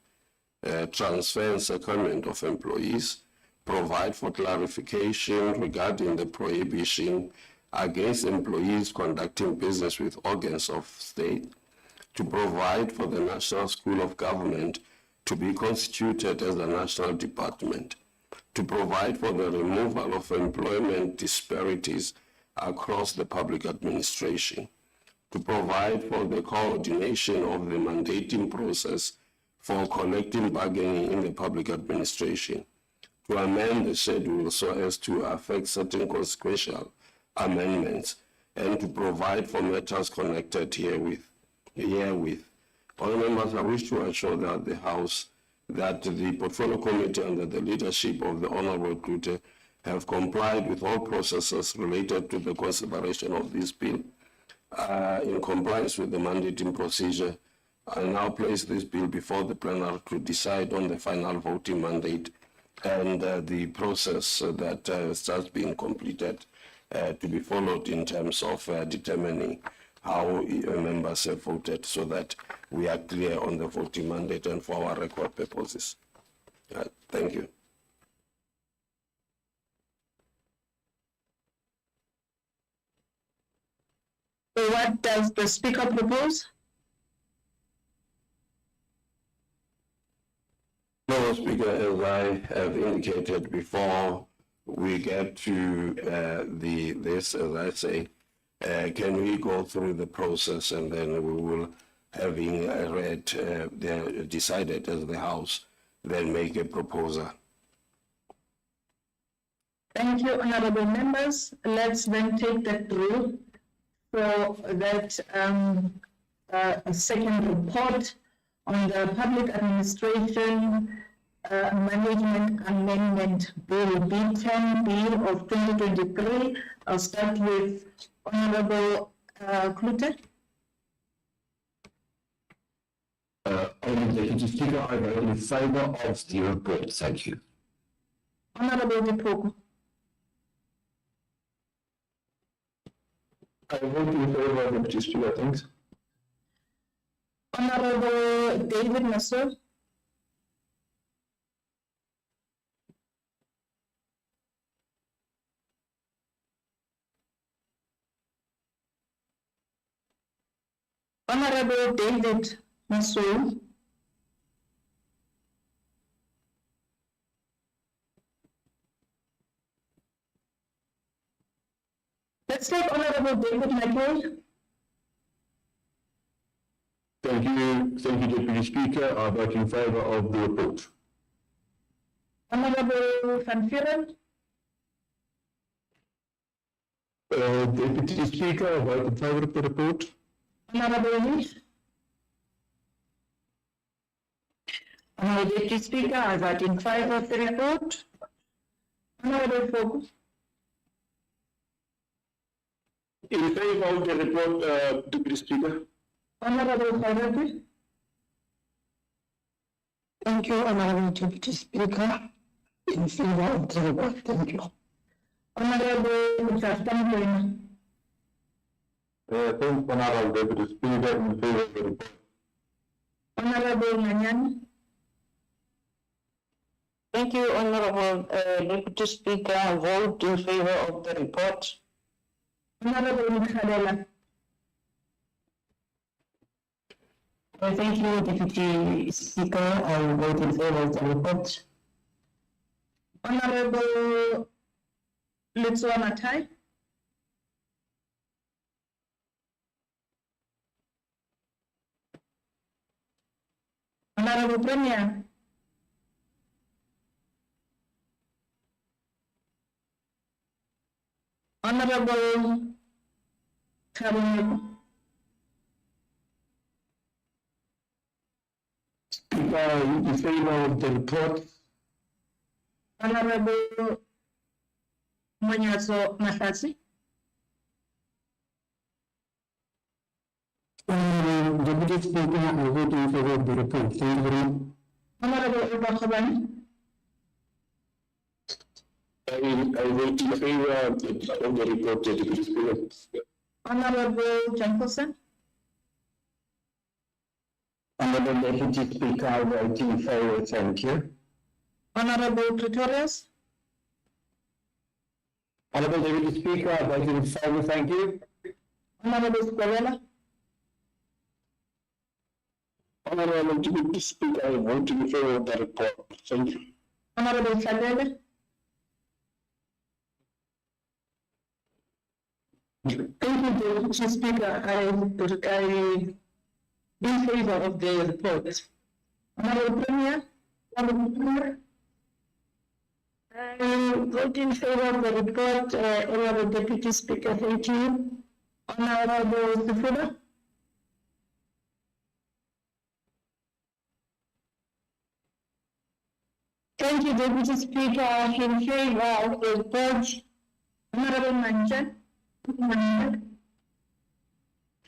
transfer and secondment of employees, provide for clarification regarding the prohibition against employees conducting business with organs of state, to provide for the National School of Government to be constituted as a national department, to provide for the removal of employment disparities across the public administration, to provide for the coordination of the mandating process for collective bargaining in the public administration, to amend the schedule so as to affect certain consequential amendments, and to provide for matters connected herewith. Honourable members, I wish to assure that the House that the Portfolio Committee under the leadership of the Honourable Klute have complied with all processes related to the consideration of this bill in compliance with the mandating procedure. I now place this bill before the plenary to decide on the final voting mandate and the process that has just been completed to be followed in terms of determining how members have voted, so that we are clear on the voting mandate and for our record purposes. Thank you. So what does the Speaker propose? Madam Speaker, as I have indicated before, we get to this, as I say, can we go through the process and then we will, having read, decided as the House, then make a proposal. Thank you, honorable members. Let's then take that through for that second report on the Public Administration Management Amendment Bill B10B of 2023. I'll start with Honorable Klute. Honourable Deputy Speaker, I vote in favour of the report. Thank you. Honorable Dipoku. I vote in favour of Deputy Speaker. Thanks. Honorable David Masood. Honorable David Masood. Let's take Honorable David McKay. Thank you, Deputy Speaker. I vote in favour of the report. Honorable Van Vuuren. Deputy Speaker, I vote in favour of the report. Honorable Leach. Honorable Deputy Speaker, I vote in favour of the report. Honorable Fogu. In favor of the report, Deputy Speaker. Honorable Karabi. Thank you, Honorable Deputy Speaker. In favor of the report, thank you. Honorable Justin. Thank Honorable Deputy Speaker in favor of the report. Honorable Manyani. Thank you, Honorable Deputy Speaker. I vote in favor of the report. Honorable Mkhalela. Thank you, Deputy Speaker. I will vote in favor of the report. Honorable Letsua Matai. Honorable Premier. Honorable Kaboneko. In favor of the report. Honorable Manyaso Mahasi. Deputy Speaker, I vote in favor of the report. Thank you very much. Honorable Uba Khabani. I vote in favor of the report, Deputy Speaker. Honorable Jankosen. Honorable Deputy Speaker, I vote in favor, thank you. Honorable Pretorius. Honorable Deputy Speaker, I vote in favor, thank you. Honorable Squarella. Honorable Deputy Speaker, I vote in favor of the report. Thank you. Honorable Sadele. Thank you, Deputy Speaker. I in favor of the report. Honorable Premier. Honorable Premier. I vote in favor of the report, Honorable Deputy Speaker. Thank you. Honorable Sifuna. Thank you, Deputy Speaker. In favor of the report, Honorable Manchan.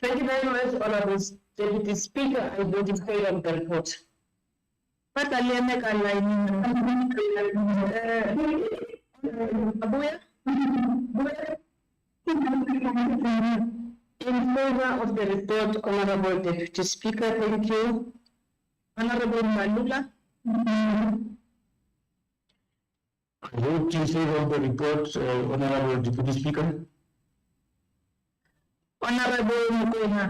Thank you very much, Honorable Deputy Speaker. I vote in favor of the report. Abuya? In favor of the report, Honorable Deputy Speaker, thank you. Honorable Malula? I vote in favor of the report, Honorable Deputy Speaker. Honorable Mukona.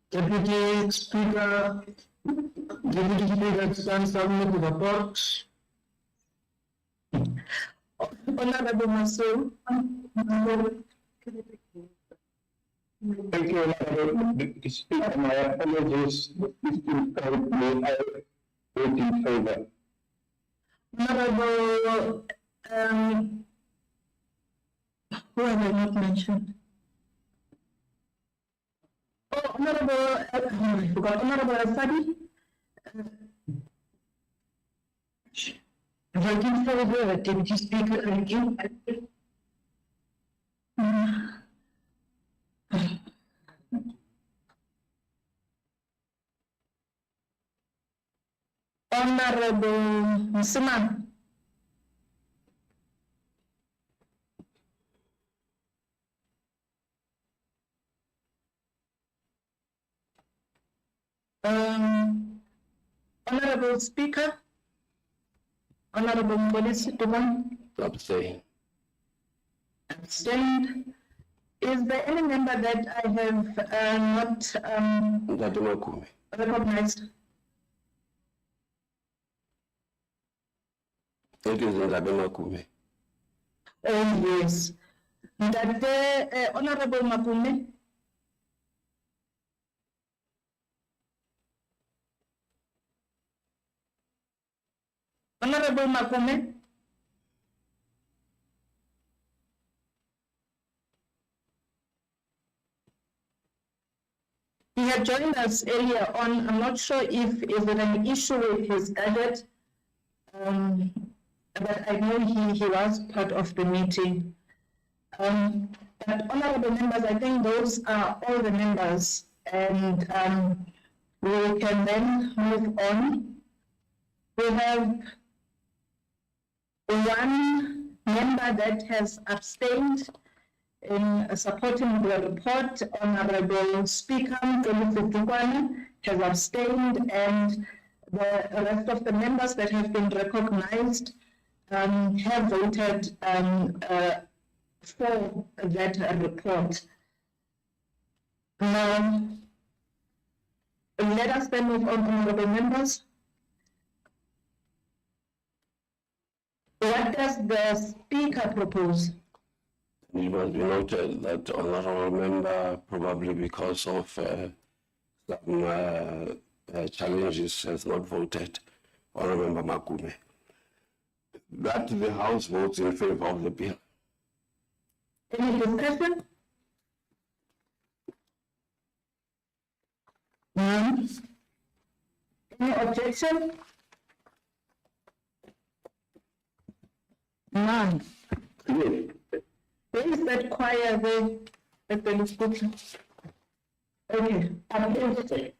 Deputy Speaker, stand submit the report. Honorable Masood. Thank you, Honorable Deputy Speaker. My apologies. I vote in favor. Honorable, who have I not mentioned? Oh, Honorable, I forgot, Honorable Asadi. Voting for the Deputy Speaker, thank you. Honorable Musima. Honorable Speaker, Honorable Mbonisi Duman. Abstain. Abstained. Is there any member that I have not recognized? Thank you, Nzabema Kume. Oh, yes. That Honorable Makume. Honorable Makume. He had joined us earlier on. I'm not sure if is there an issue with his gadget. but I know he was part of the meeting. But honorable members, I think those are all the members, and we can then move on. We have one member that has abstained in supporting the report. Honorable Speaker, Felix Tukwana, has abstained, and the rest of the members that have been recognized have voted for that report. Let us then move on, honorable members. What does the Speaker propose? It must be noted that honorable member, probably because of some challenges, has not voted. Honorable member Makume. That the House votes in favor of the bill. Any discussion? None. Any objection? None. Where is that choir there at the description? Okay, I'm interested.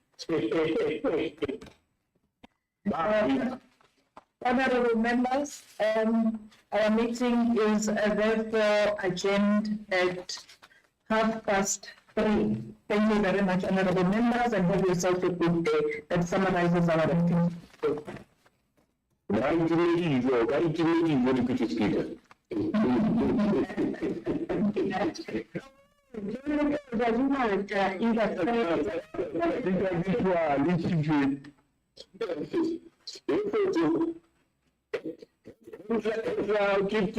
Honorable members, our meeting is therefore adjourned at 3:30. Thank you very much, honorable members, and have yourself a good day. That summarizes our activity. Keep